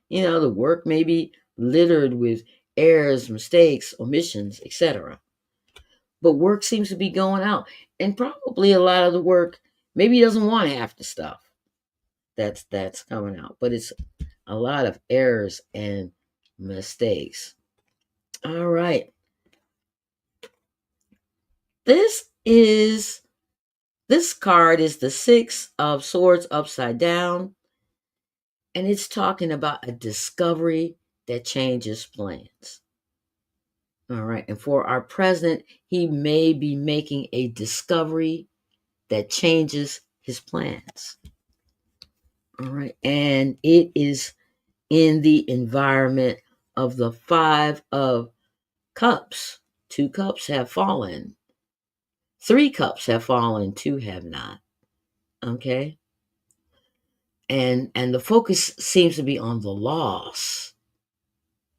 You know, the work may be littered with errors, mistakes, omissions, etc. But work seems to be going out. And probably a lot of the work, maybe he doesn't want half the stuff that's coming out. But it's a lot of errors and mistakes. All right. This card is the Six of Swords upside down. And it's talking about a discovery that changes plans. All right. And for our president, he may be making a discovery that changes his plans. All right. And it is in the environment of the Five of Cups. 2 cups have fallen. 3 cups have fallen, 2 have not. Okay. And the focus seems to be on the loss.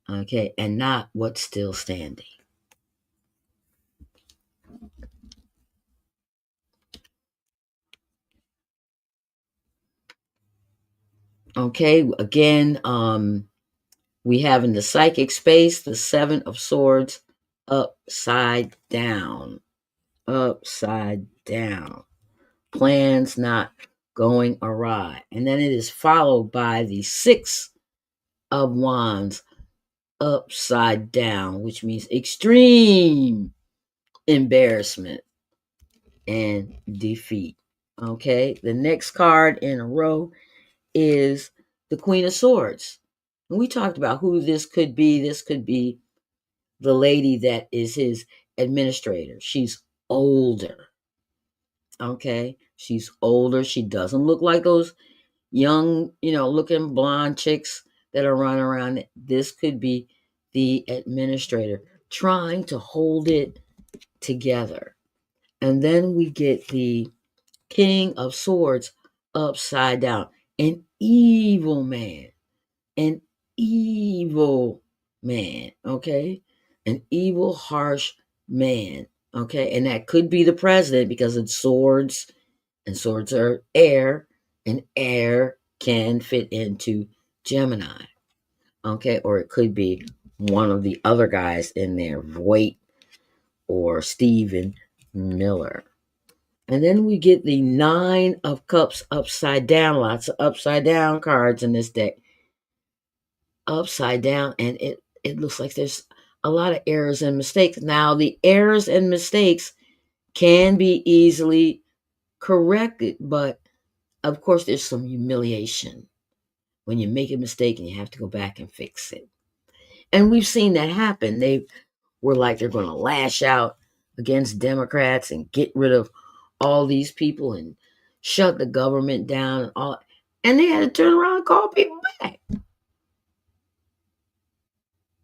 Okay. And not what's still standing. Okay, again, we have in the psychic space the Seven of Swords upside down. Upside down. Plans not going awry. And then it is followed by the Six of Wands upside down, which means extreme embarrassment and defeat. Okay, the next card in a row is the Queen of Swords. And we talked about who this could be. This could be the lady that is his administrator. She's older. Okay. She's older. She doesn't look like those young, looking blonde chicks that are running around. This could be the administrator trying to hold it together. And then we get the King of Swords upside down. An evil man. An evil man, okay? An evil, harsh man, okay? And that could be the president because it's swords, and swords are air, and air can fit into Gemini, okay? Or it could be one of the other guys in there, Voight or Stephen Miller. And then we get the Nine of Cups upside down. Lots of upside down cards in this deck. Upside down, and it looks like there's a lot of errors and mistakes. Now, the errors and mistakes can be easily corrected, but of course, there's some humiliation when you make a mistake and you have to go back and fix it. And we've seen that happen. They were like they're going to lash out against Democrats and get rid of all these people and shut the government down and they had to turn around and call people back.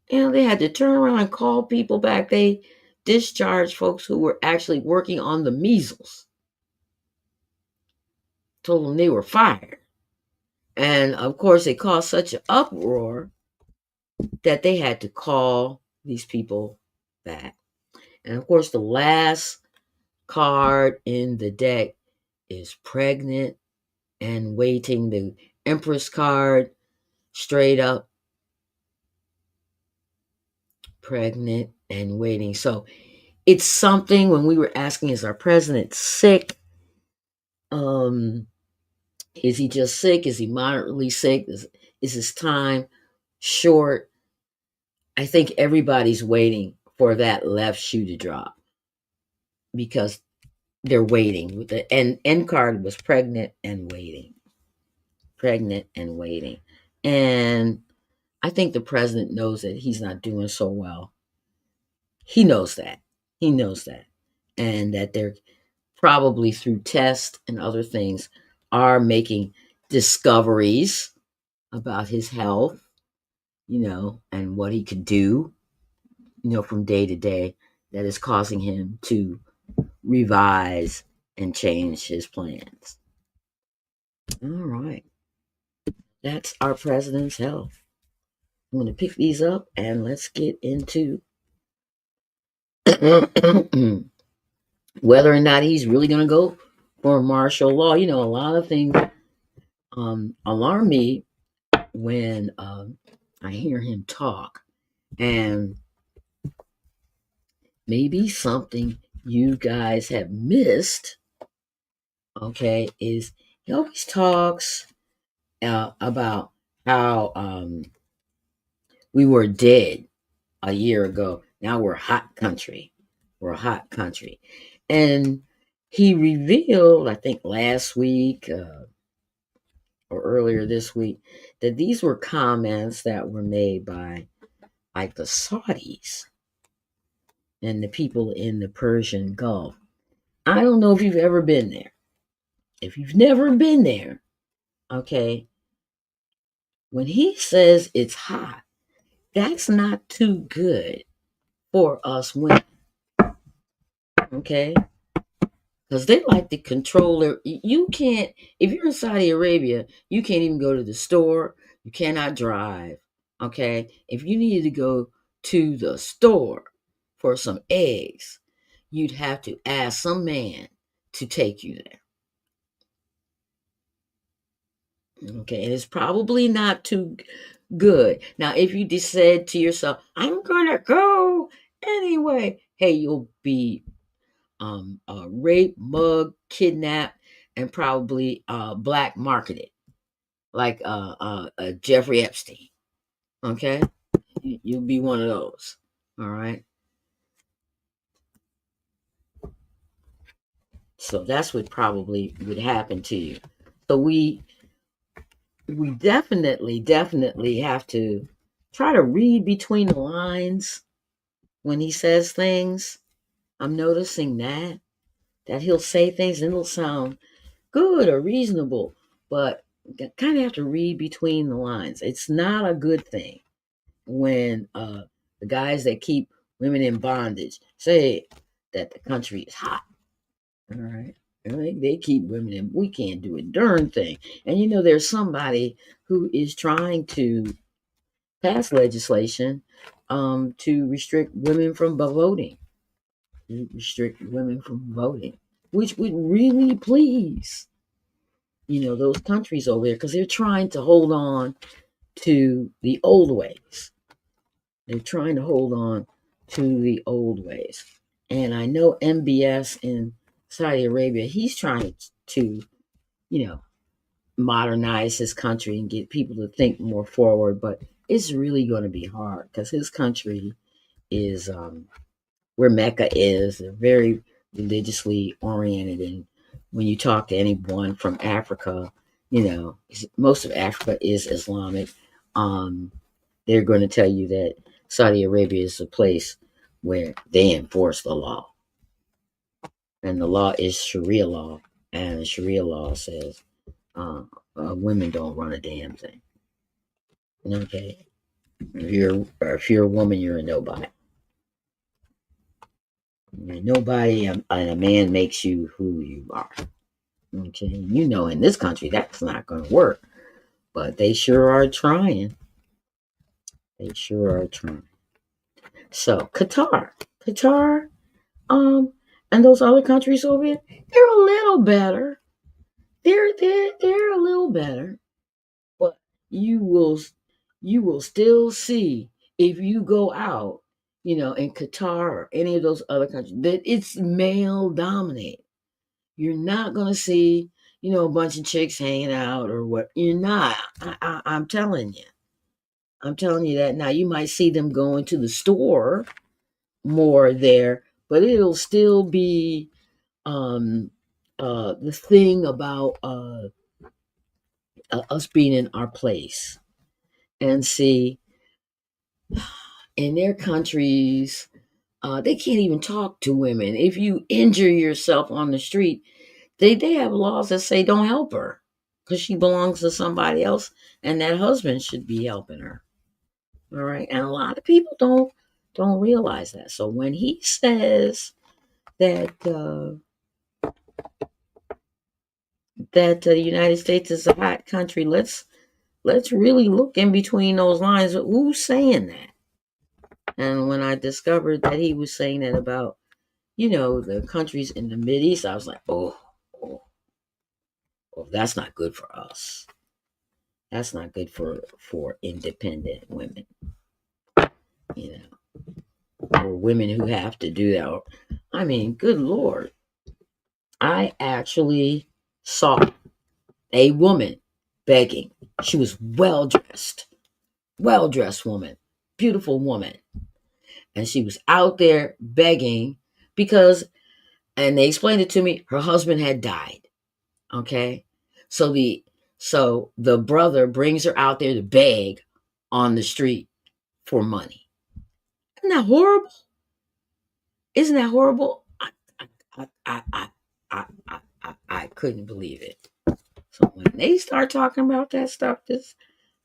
They had to turn around and call people back. They discharged folks who were actually working on the measles. Told them they were fired. And of course, it caused such an uproar that they had to call these people back. And of course, the last card in the deck is pregnant and waiting. The Empress card, straight up pregnant and waiting. So it's something when we were asking, is our president sick? Is he just sick? Is he moderately sick? Is his time short? I think everybody's waiting for that left shoe to drop because they're waiting. With the end card was pregnant and waiting. Pregnant and waiting. And I think the president knows that he's not doing so well. He knows that. He knows that. And that they're probably through tests and other things are making discoveries about his health, and what he could do, from day to day that is causing him to revise and change his plans. All right. That's our president's health. I'm going to pick these up and let's get into whether or not he's really going to go for martial law. A lot of things alarm me when I hear him talk. And maybe something you guys have missed, okay, is he always talks about how we were dead a year ago. Now we're a hot country. We're a hot country. And he revealed, I think last week or earlier this week, that these were comments that were made by like the Saudis and the people in the Persian Gulf. I don't know if you've ever been there. If you've never been there, okay, when he says it's hot, that's not too good for us women, okay? Because they like to control their. You can't, if you're in Saudi Arabia, you can't even go to the store. You cannot drive, okay? If you needed to go to the store for some eggs, you'd have to ask some man to take you there. Okay, and it's probably not too good. Now, if you just said to yourself, I'm gonna go anyway, hey, you'll be raped, mugged, kidnapped, and probably black marketed, like Jeffrey Epstein. Okay, you'll be one of those. All right. So that's what probably would happen to you. So we definitely have to try to read between the lines when he says things. I'm noticing that he'll say things and it'll sound good or reasonable, but you kind of have to read between the lines. It's not a good thing when the guys that keep women in bondage say that the country is hot. All right. And they keep women in. We can't do a darn thing. And there's somebody who is trying to pass legislation to restrict women from voting. Restrict women from voting, which would really please, those countries over there because they're trying to hold on to the old ways. They're trying to hold on to the old ways. And I know MBS in Saudi Arabia, he's trying to, modernize his country and get people to think more forward, but it's really going to be hard because his country is where Mecca is. They're very religiously oriented. And when you talk to anyone from Africa, most of Africa is Islamic. They're going to tell you that Saudi Arabia is a place where they enforce the law. And the law is Sharia law. And Sharia law says women don't run a damn thing. Okay? If you're a woman, you're a nobody. Nobody and a man makes you who you are. Okay, in this country that's not going to work, but they sure are trying. They sure are trying. So Qatar, and those other countries over here, they're a little better. They're a little better, but you will you will still see if you go out, in Qatar or any of those other countries, that it's male dominated. You're not gonna see, a bunch of chicks hanging out or what. You're not. I'm telling you. I'm telling you that now. You might see them going to the store more there, but it'll still be um the thing about us being in our place. And see, in their countries, they can't even talk to women. If you injure yourself on the street, they have laws that say don't help her because she belongs to somebody else, and that husband should be helping her. All right, and a lot of people don't realize that. So when he says that the United States is a hot country, let's really look in between those lines. Who's saying that? And when I discovered that he was saying that about, the countries in the Mideast, I was like, oh, oh, that's not good for us. That's not good for independent women, you or women who have to do that. I mean, good Lord. I actually saw a woman begging. She was well dressed woman, beautiful woman. And she was out there begging because, and they explained it to me, her husband had died. Okay. So the brother brings her out there to beg on the street for money. Isn't that horrible? Isn't that horrible? I couldn't believe it. So when they start talking about that stuff, this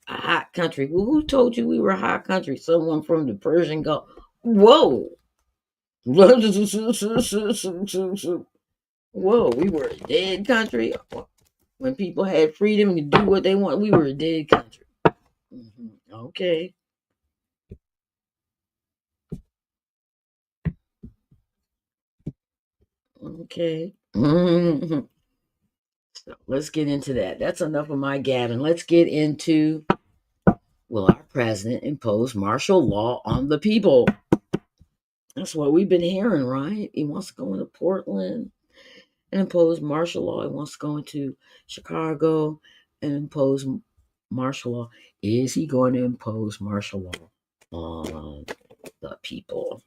a hot country. Well, who told you we were a hot country? Someone from the Persian Gulf. Whoa. Whoa, we were a dead country. When people had freedom to do what they want, we were a dead country. Okay. Okay. So let's get into that. That's enough of my gabbing. Let's get into, will our president impose martial law on the people? That's what we've been hearing, right? He wants to go into Portland and impose martial law. He wants to go into Chicago and impose martial law. Is he going to impose martial law on the people?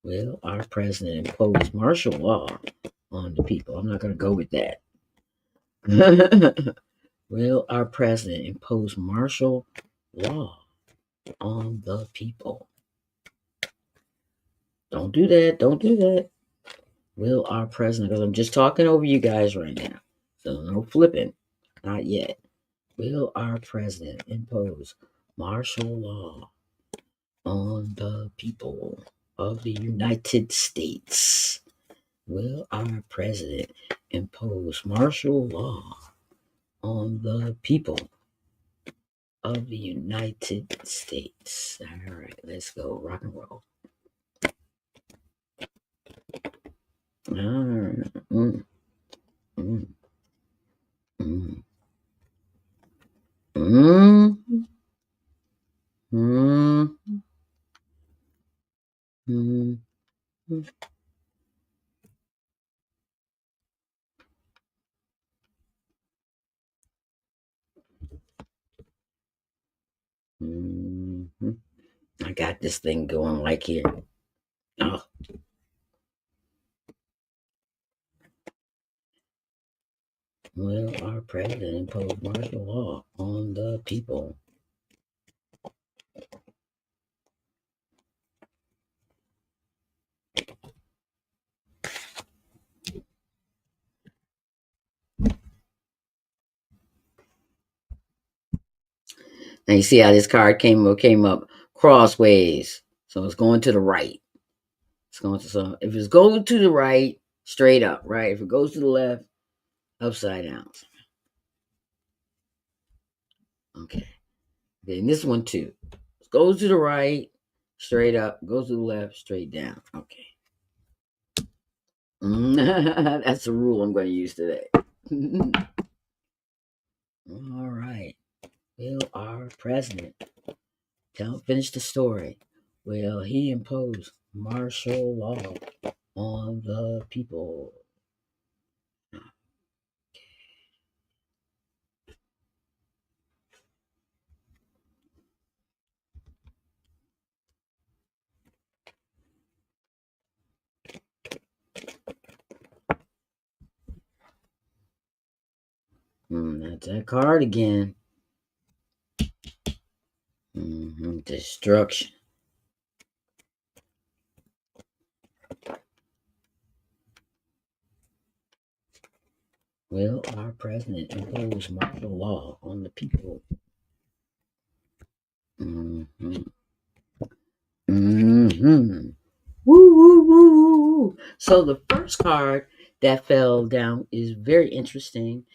Will our president impose martial law on the people? I'm not going to go with that. Will our president impose martial law on the people? Don't do that. Don't do that. Will our president, because I'm just talking over you guys right now. So no flipping. Not yet. Will our president impose martial law on the people of the United States? Will our president impose martial law on the people of the United States? All right, let's go. Rock and roll. All right. Mm, mm, mm, mm, mm, mm, mm, mm. I got this thing going like here. Oh. Will our president impose martial law on the people? Now you see how this card came up crossways. So it's going to the right. It's going to, so if it's going to the right, straight up, right? If it goes to the left, upside down. Okay. Then this one too. It goes to the right, straight up, goes to the left, straight down. Okay. That's the rule I'm going to use today. All right. Will our president finish the story? Will he impose martial law on the people? That's that card again. Destruction. Will our president impose martial law on the people? Mm-hmm. Mm-hmm. Woo, woo, woo, woo. So the first card that fell down is very interesting,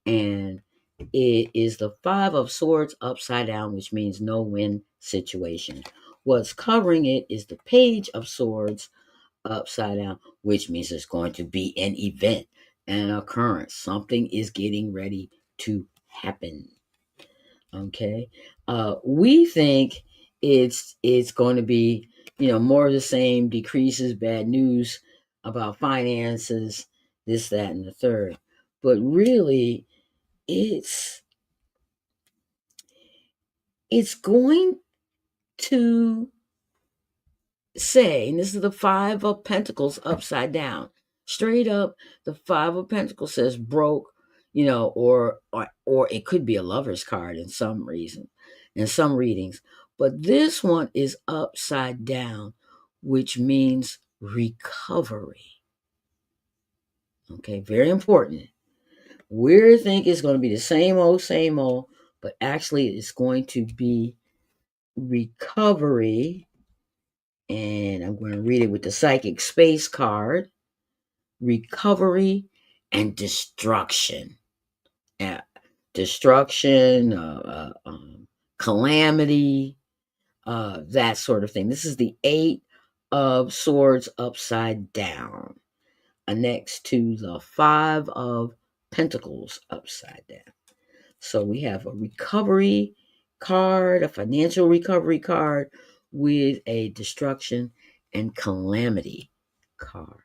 and it is the Five of Swords upside down, which means no win situation. What's covering it is the Page of Swords upside down, which means there's going to be an event, an occurrence. Something is getting ready to happen. Okay. We think it's going to be, more of the same, decreases, bad news about finances, this, that, and the third. But really, it's it's going to say, and this is the Five of Pentacles upside down. Straight up, the Five of Pentacles says broke, or it could be a lover's card in some reason, in some readings. But this one is upside down, which means recovery. Okay, very important. We think it's going to be the same old, but actually it's going to be recovery. And I'm going to read it with the Psychic Space card: recovery and destruction. Uh, Destruction, calamity, that sort of thing. This is the Eight of Swords upside down, next to the Five of Pentacles upside down. So we have a recovery card, a financial recovery card, with a destruction and calamity card.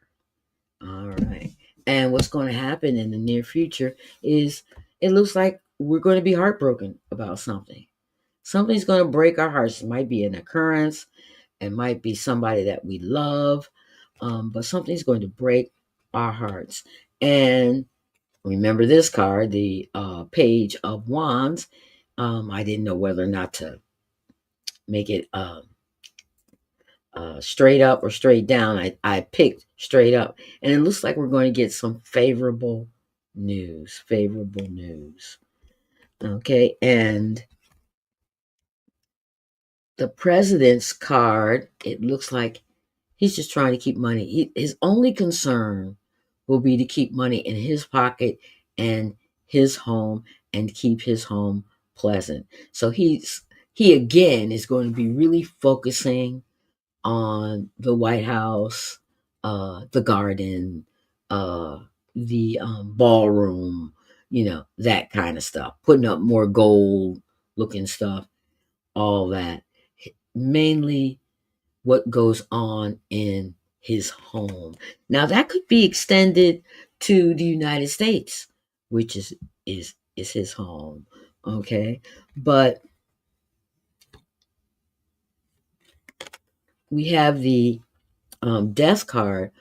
All right. And what's going to happen in the near future is it looks like we're going to be heartbroken about something. Something's going to break our hearts. It might be an occurrence, it might be somebody that we love, but something's going to break our hearts. And remember this card, the Page of Wands. I didn't know whether or not to make it straight up or straight down. I picked straight up, and it looks like we're going to get some favorable news. Favorable news. Okay, and the president's card, it looks like he's just trying to keep money. His only concern will be to keep money in his pocket and his home, and keep his home pleasant. So he again is going to be really focusing on the White House, the garden, uh, the ballroom, that kind of stuff. Putting up more gold looking stuff, all that. Mainly what goes on in his home. Now that could be extended to the United States, which is his home. Okay, but we have the death card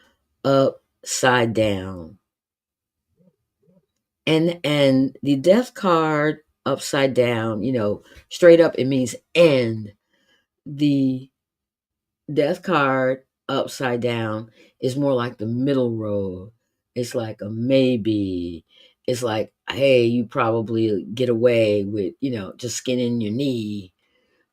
upside down, and the death card upside down, straight up, it means end. The death card upside down is more like the middle road. It's like a maybe. It's like, hey, you probably get away with, just skinning your knee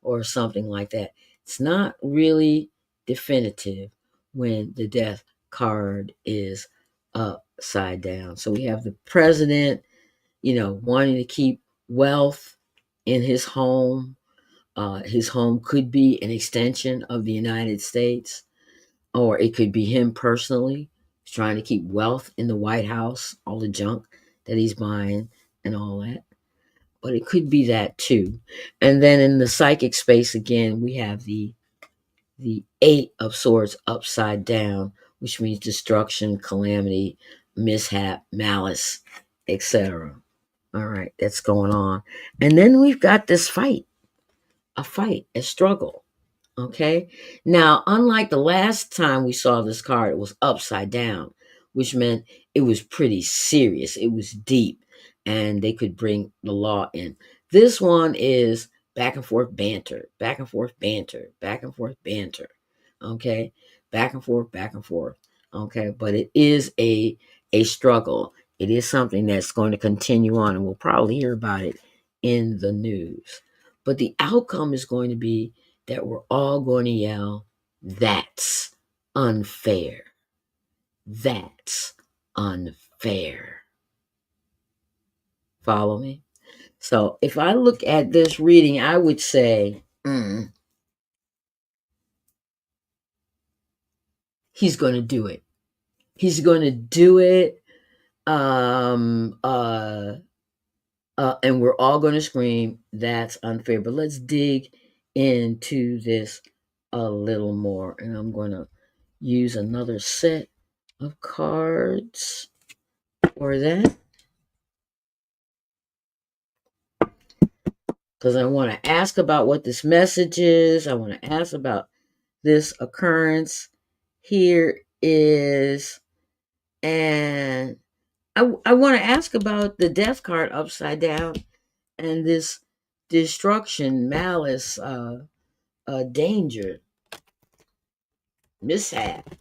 or something like that. It's not really definitive when the death card is upside down. So we have the president, wanting to keep wealth in his home. His home could be an extension of the United States, or it could be him personally trying to keep wealth in the White House, all the junk that he's buying and all that. But it could be that too. And then in the psychic space again, we have the Eight of Swords upside down, which means destruction, calamity, mishap, malice, etc. All right, that's going on. And then we've got this fight, a struggle. Okay. Now, unlike the last time we saw this card, it was upside down, which meant it was pretty serious. It was deep and they could bring the law in. This one is back and forth banter, back and forth banter, back and forth banter. Okay. Back and forth, back and forth. Okay. But it is a struggle. It is something that's going to continue on, and we'll probably hear about it in the news. But the outcome is going to be that we're all going to yell, "That's unfair. That's unfair." Follow me? So if I look at this reading, I would say, he's going to do it. He's going to do it. Um, uh, and we're all going to scream, "That's unfair." But let's dig into this a little more. And I'm going to use another set of cards for that, because I want to ask about what this message is. I want to ask about this occurrence. Here is, and I want to ask about the death card upside down and this destruction, malice, danger, mishap.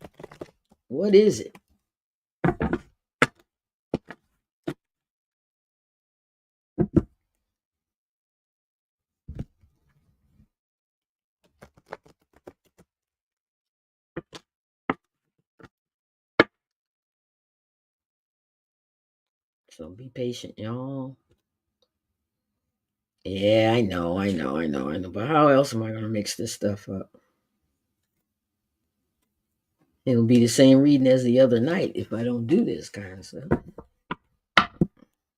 What is it? So be patient, y'all. Yeah, I know. But how else am I going to mix this stuff up? It'll be the same reading as the other night if I don't do this kind of stuff. All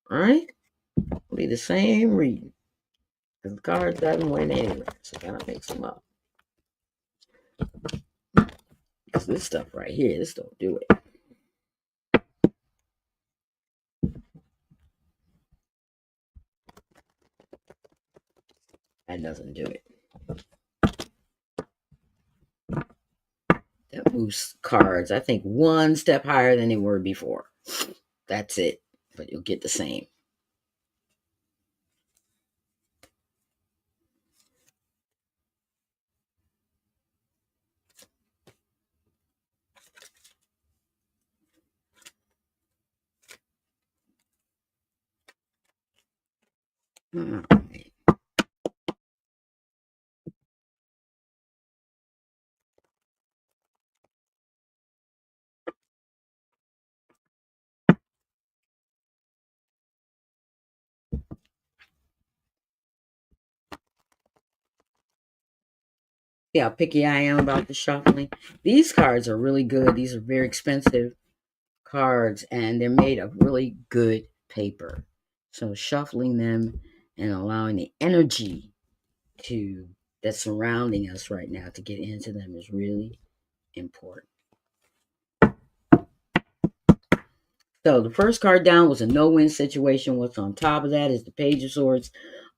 right? It'll be the same reading. Because the cards haven't went anywhere. So I gotta mix them up. Because this stuff right here, this don't do it. That doesn't do it. That moves cards, I think, one step higher than they were before. That's it. But you'll get the same. All right. See how picky I am about the shuffling. These cards are really good. These are very expensive cards, and they're made of really good paper. So shuffling them and allowing the energy to that's surrounding us right now to get into them is really important. So the first card down was a no-win situation. What's on top of that is the Page of Swords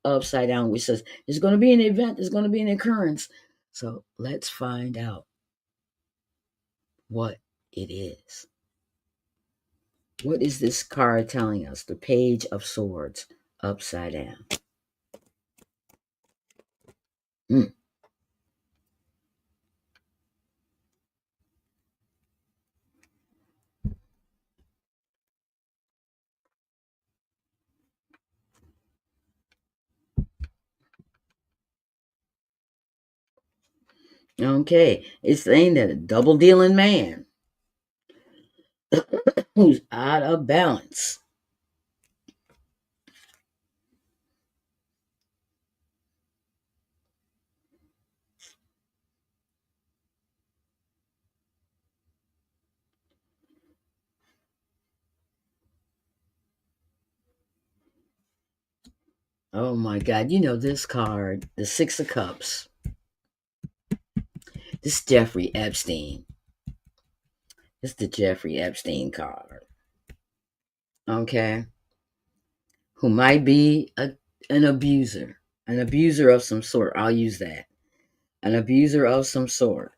upside down, which says there's going to be an event, there's going to be an occurrence. So let's find out what it is. What is this card telling us? The Page of Swords upside down. Mm. Okay, it's saying that a double dealing man who's out of balance. Oh my God. You know, this card, the Six of Cups, this is Jeffrey Epstein. This is the Jeffrey Epstein card. Okay. Who might be an abuser of some sort. I'll use that. An abuser of some sort.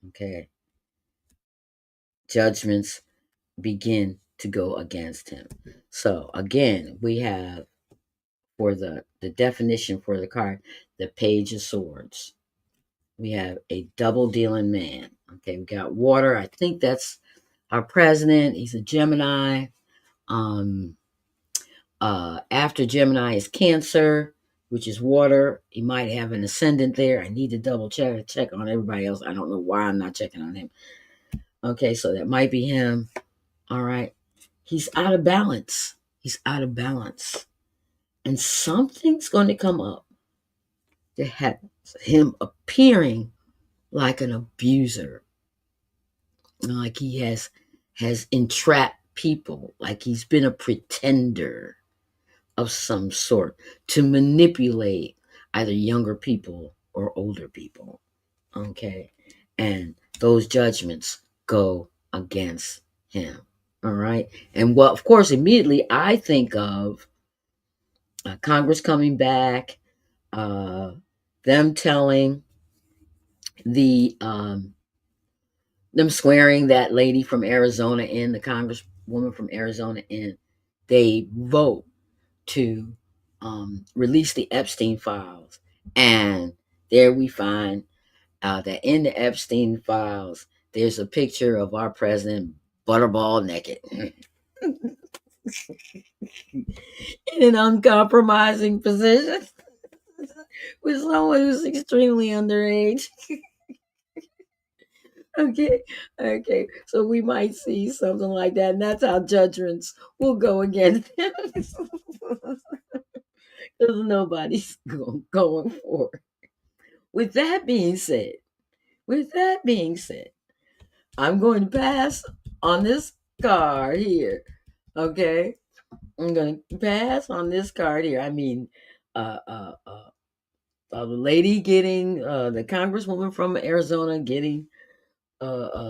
Okay. Judgments begin to go against him. So again, we have for the definition for the card, the Page of Swords. We have a double dealing man. Okay, we got water. I think that's our president. He's a Gemini. Um, After Gemini is Cancer, which is water. He might have an ascendant there. I need to double check on everybody else. I don't know why I'm not checking on him. Okay, so that might be him. All right. He's out of balance. He's out of balance. And something's going to come up that has him appearing like an abuser, like he has entrapped people, like he's been a pretender of some sort to manipulate either younger people or older people. Okay. And those judgments go against him. All right. And well, of course, immediately I think of Congress coming back, uh, them telling the them swearing that lady from Arizona in, the congresswoman from Arizona in, they vote to release the Epstein files. And there we find that in the Epstein files, there's a picture of our president butterball naked in an uncompromising position with someone who's extremely underage. Okay, okay. So we might see something like that, and that's how judgments will go against him. Because nobody's going for it. With that being said, with that being said, I'm going to pass on this card here. Okay, I'm going to pass on this card here. I mean, uh, uh, uh, the lady getting the congresswoman from Arizona getting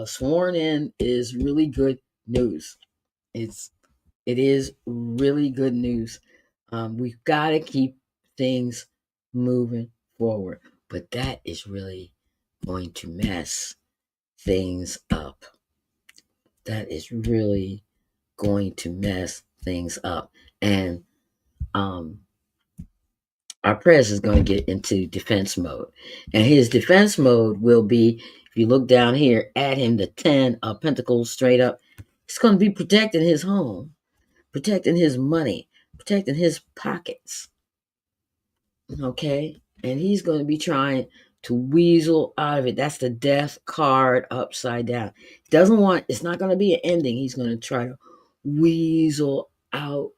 sworn in is really good news. It's it is really good news. We've got to keep things moving forward, but that is really going to mess things up. That is really going to mess things up, and um, our Prez is going to get into defense mode, and his defense mode will be. If you look down here at him, the 10 of Pentacles straight up, he's going to be protecting his home, protecting his money, protecting his pockets. Okay? And he's going to be trying to weasel out of it. That's the death card upside down. He doesn't want, it's not going to be an ending. He's going to try to weasel out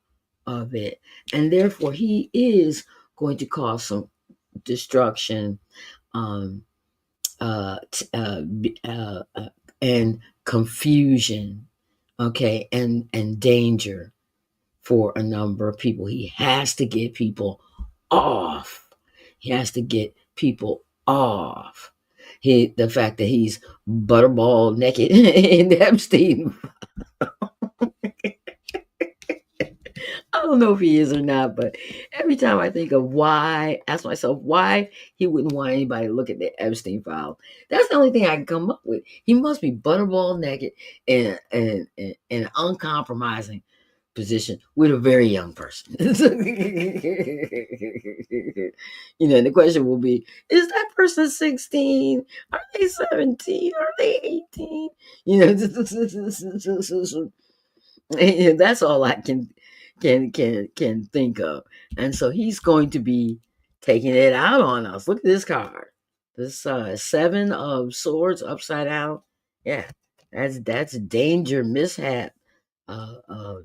of it. And therefore, he is going to cause some destruction, um, and confusion, okay, and danger for a number of people. He has to get people off. He has to get people off. The fact that he's butterball naked in Epstein. I don't know if he is or not, but every time I think of why, ask myself why he wouldn't want anybody to look at the Epstein file. That's the only thing I can come up with. He must be butterball naked and an uncompromising position with a very young person. And the question will be, is that person 16? Are they 17? Are they 18? That's all I can think of. And so he's going to be taking it out on us. Look at this card. This 7 of swords upside down. Yeah, that's danger, mishap,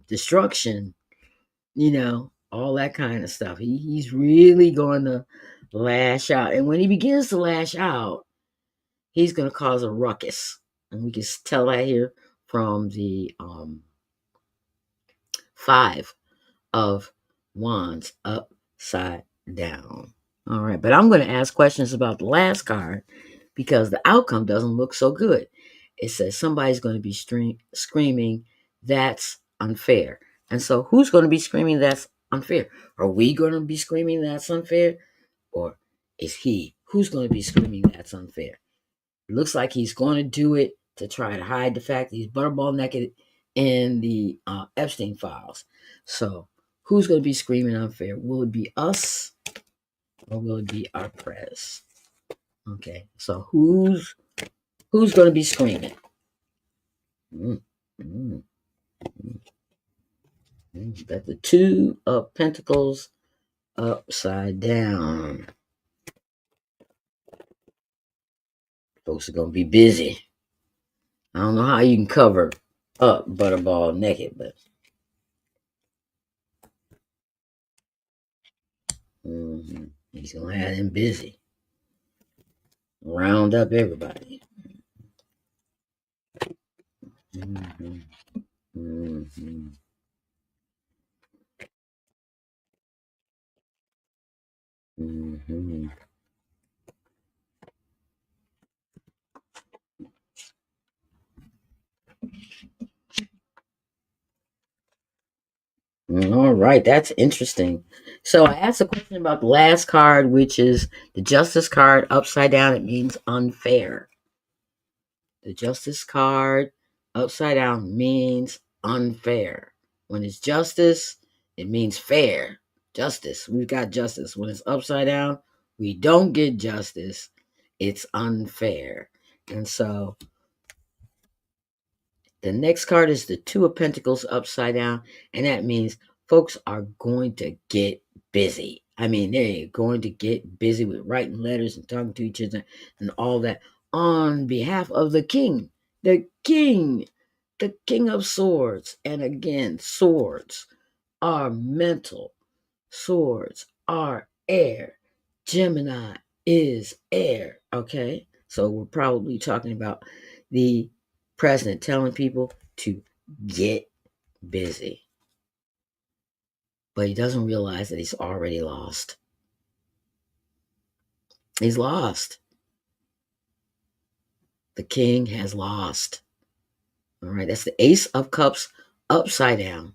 destruction, all that kind of stuff. He's really going to lash out. And when he begins to lash out, he's going to cause a ruckus. And we can tell that here from the 5 of wands upside down. All right, but I'm going to ask questions about the last card because the outcome doesn't look so good. It says somebody's going to be screaming, that's unfair. And so who's going to be screaming, that's unfair? Are we going to be screaming, that's unfair? Or is he? Who's going to be screaming, that's unfair? It looks like he's going to do it to try to hide the fact that he's butterball naked in the Epstein files. So who's going to be screaming unfair? Will it be us or will it be our Prez? Okay, so who's going to be screaming? Mm, mm, That's the two of Pentacles upside down. Folks are going to be busy. I don't know how you can cover up butterball naked, but he's going to have them busy. Round up everybody. Mm-hmm. Mm-hmm. Mm-hmm. All right, that's interesting. So I asked a question about the last card, which is the Justice card upside down. It means unfair. The Justice card upside down means unfair. When it's justice, it means fair. Justice. We've got justice. When it's upside down, we don't get justice. It's unfair. And so the next card is the Two of Pentacles upside down, and that means folks are going to get busy. I mean, they're going to get busy with writing letters and talking to each other and all that on behalf of the king. The king of swords. And again, swords are mental, swords are air. Gemini is air. Okay, so we're probably talking about the president telling people to get busy, but he doesn't realize that he's already lost. He's lost. The king has lost. All right, that's the Ace of Cups upside down.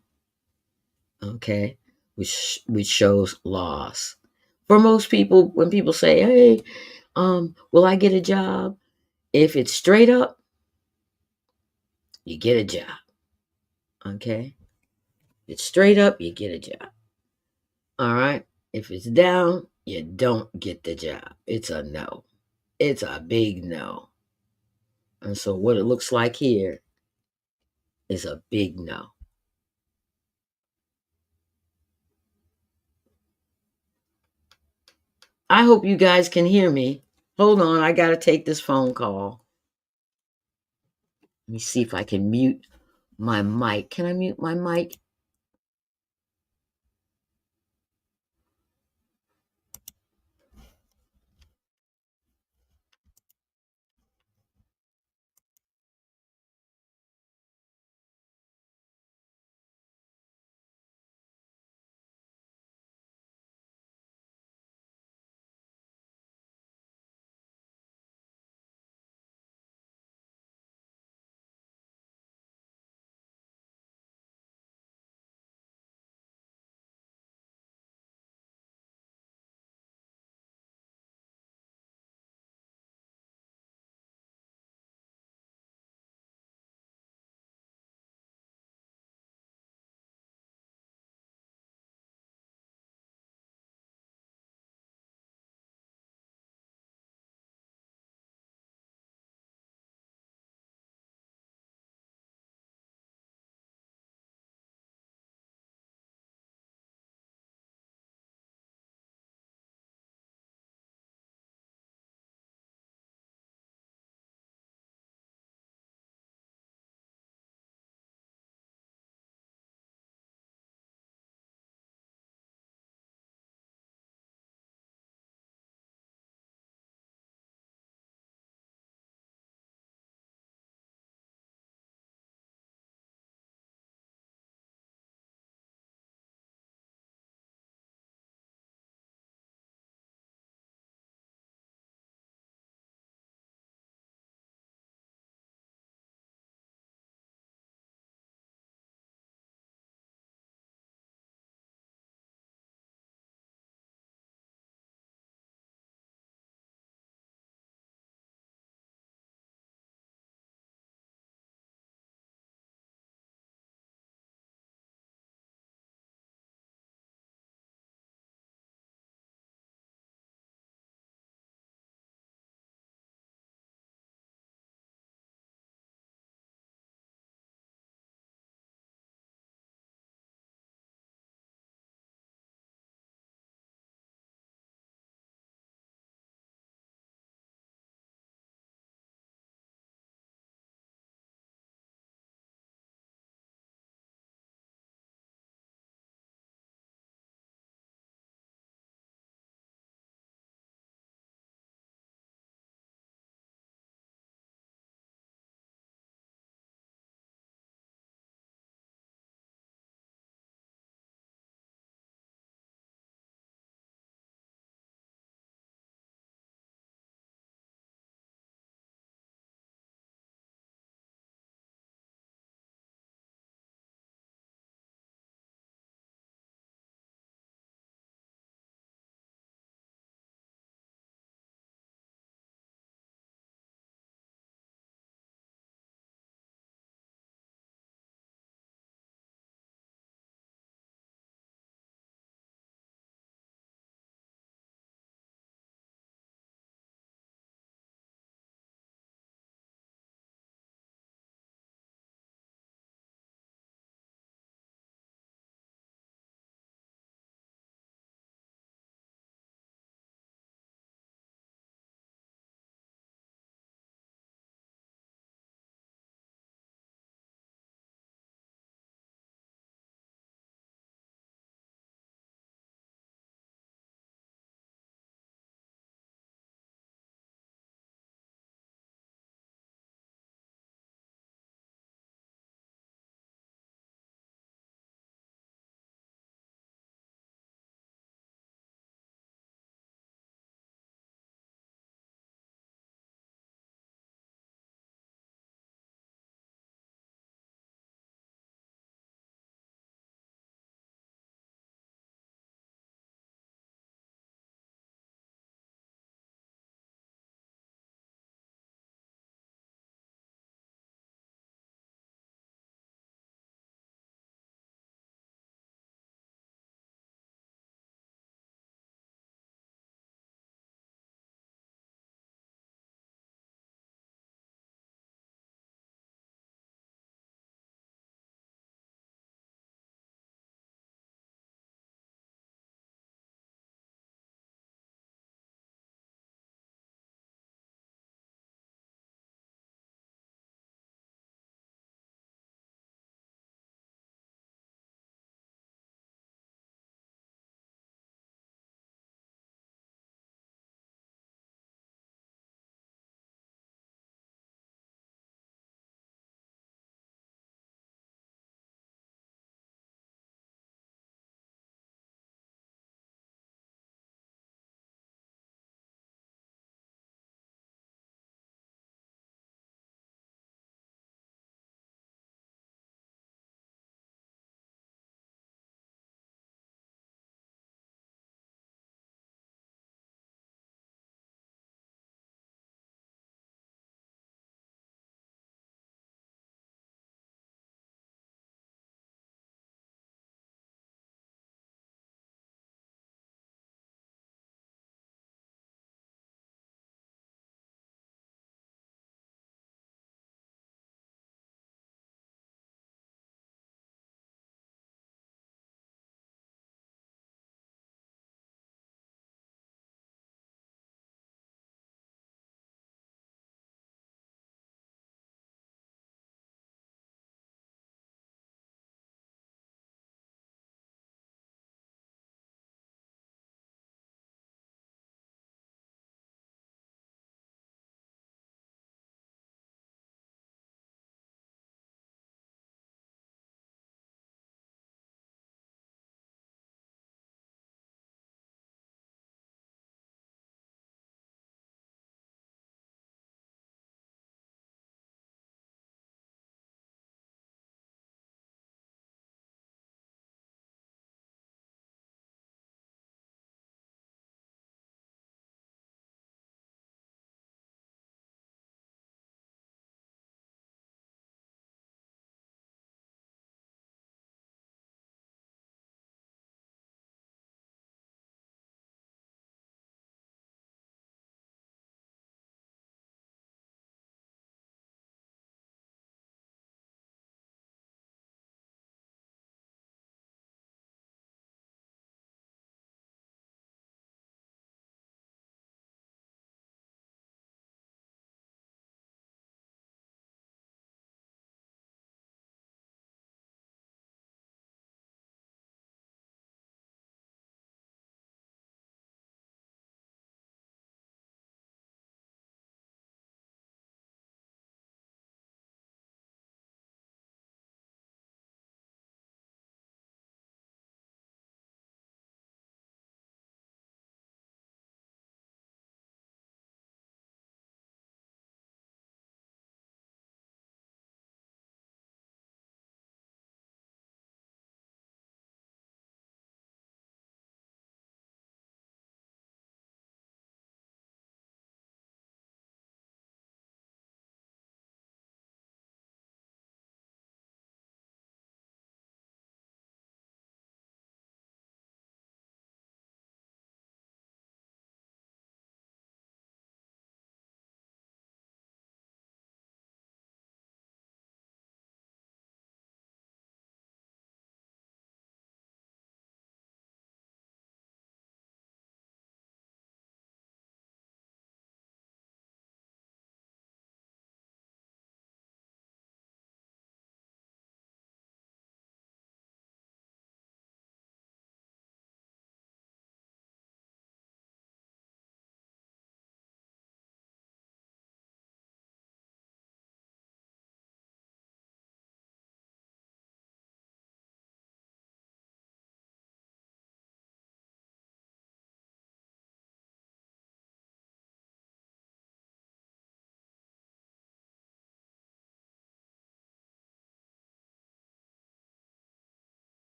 Okay, which shows loss. For most people, when people say, "Hey, will I get a job?" If it's straight up, you get a job. Okay, if it's straight up, you get a job. All right. If it's down, you don't get the job. It's a no. It's a big no. And so what it looks like here is a big no. I hope you guys can hear me. Hold on, I got to take this phone call. Let me see if I can mute my mic. Can I mute my mic?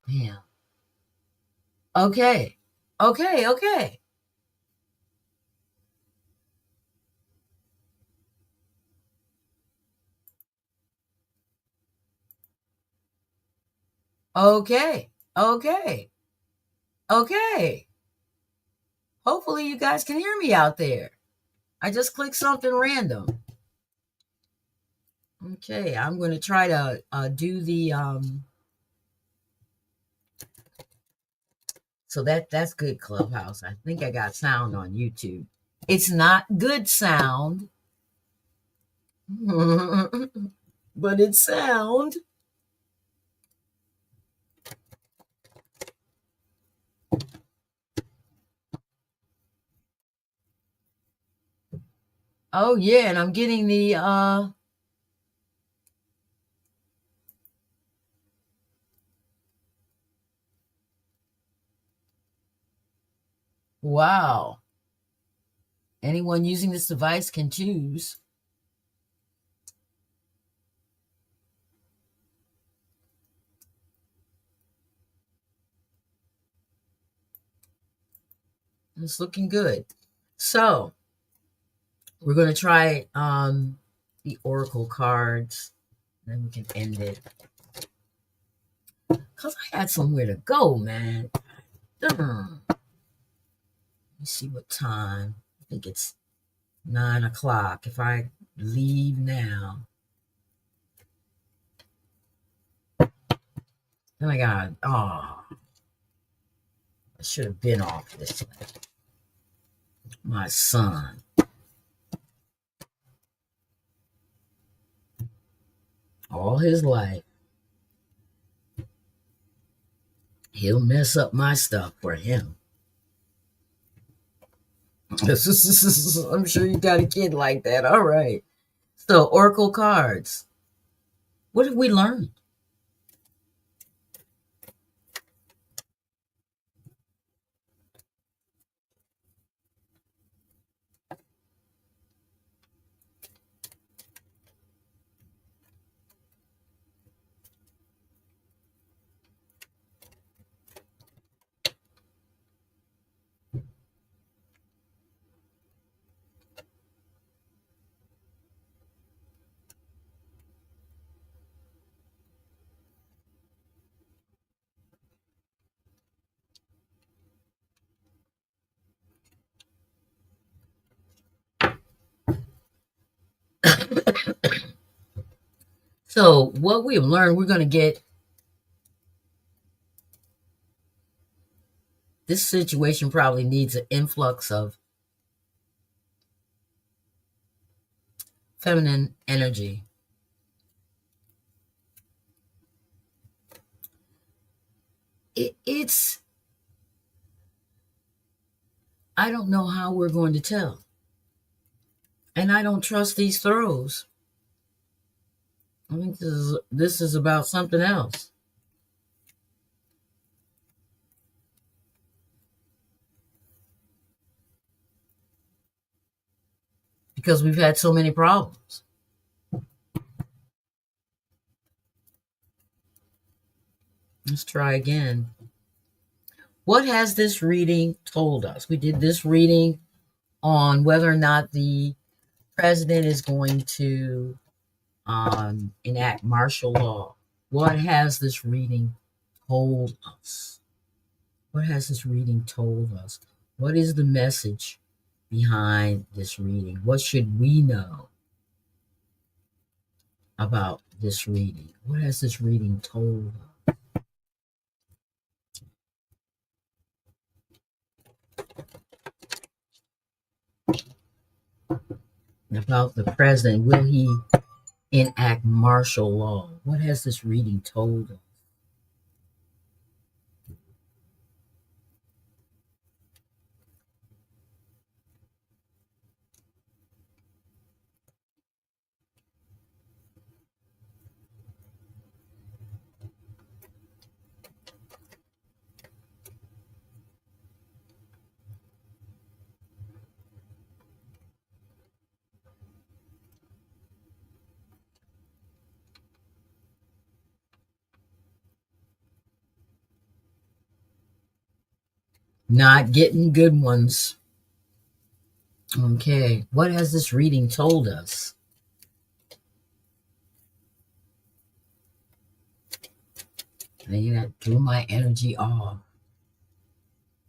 Damn. Okay. Okay. Okay. Okay. Okay. Okay. Hopefully you guys can hear me out there. I just clicked something random. Okay, I'm going to try to do the so that's good Clubhouse. I think I got sound on YouTube. It's not good sound, but it's sound. Oh yeah, and I'm getting the wow. Anyone using this device can choose. It's looking good. So we're gonna try the Oracle cards. Then we can end it. Cause I had somewhere to go, man. Let me see what time. I think it's 9 o'clock. If I leave now, then I got I should have been off this way. My son. All his life. He'll mess up my stuff for him. I'm sure you got a kid like that. All right. So, Oracle cards. What have we learned? So, what we have learned, we're going to get this situation probably needs an influx of feminine energy. It's, I don't know how we're going to tell. And I don't trust these throws. I think this is about something else. Because we've had so many problems. Let's try again. What has this reading told us? We did this reading on whether or not the president is going to enact martial law. What has this reading told us? What has this reading told us? What is the message behind this reading? What should we know about this reading? What has this reading told us? About the president? Will he enact martial law? What has this reading told us? Not getting good ones. Okay, what has this reading told us? I threw my energy off.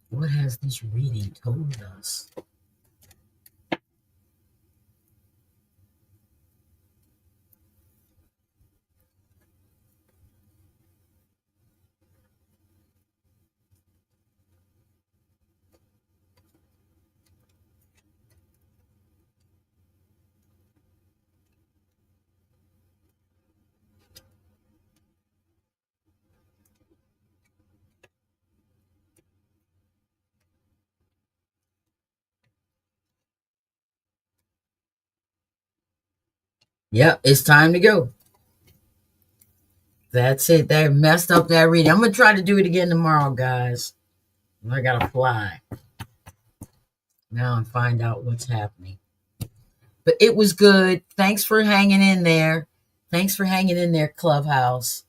What has this reading told us? Yep, it's time to go. That's it. They messed up that reading. I'm going to try to do it again tomorrow, guys. I got to fly now and find out what's happening. But it was good. Thanks for hanging in there. Thanks for hanging in there, Clubhouse.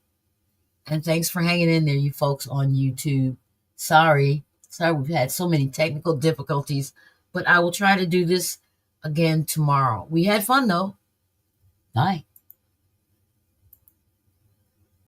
And thanks for hanging in there, you folks on YouTube. Sorry we've had so many technical difficulties, but I will try to do this again tomorrow. We had fun, though. Bye.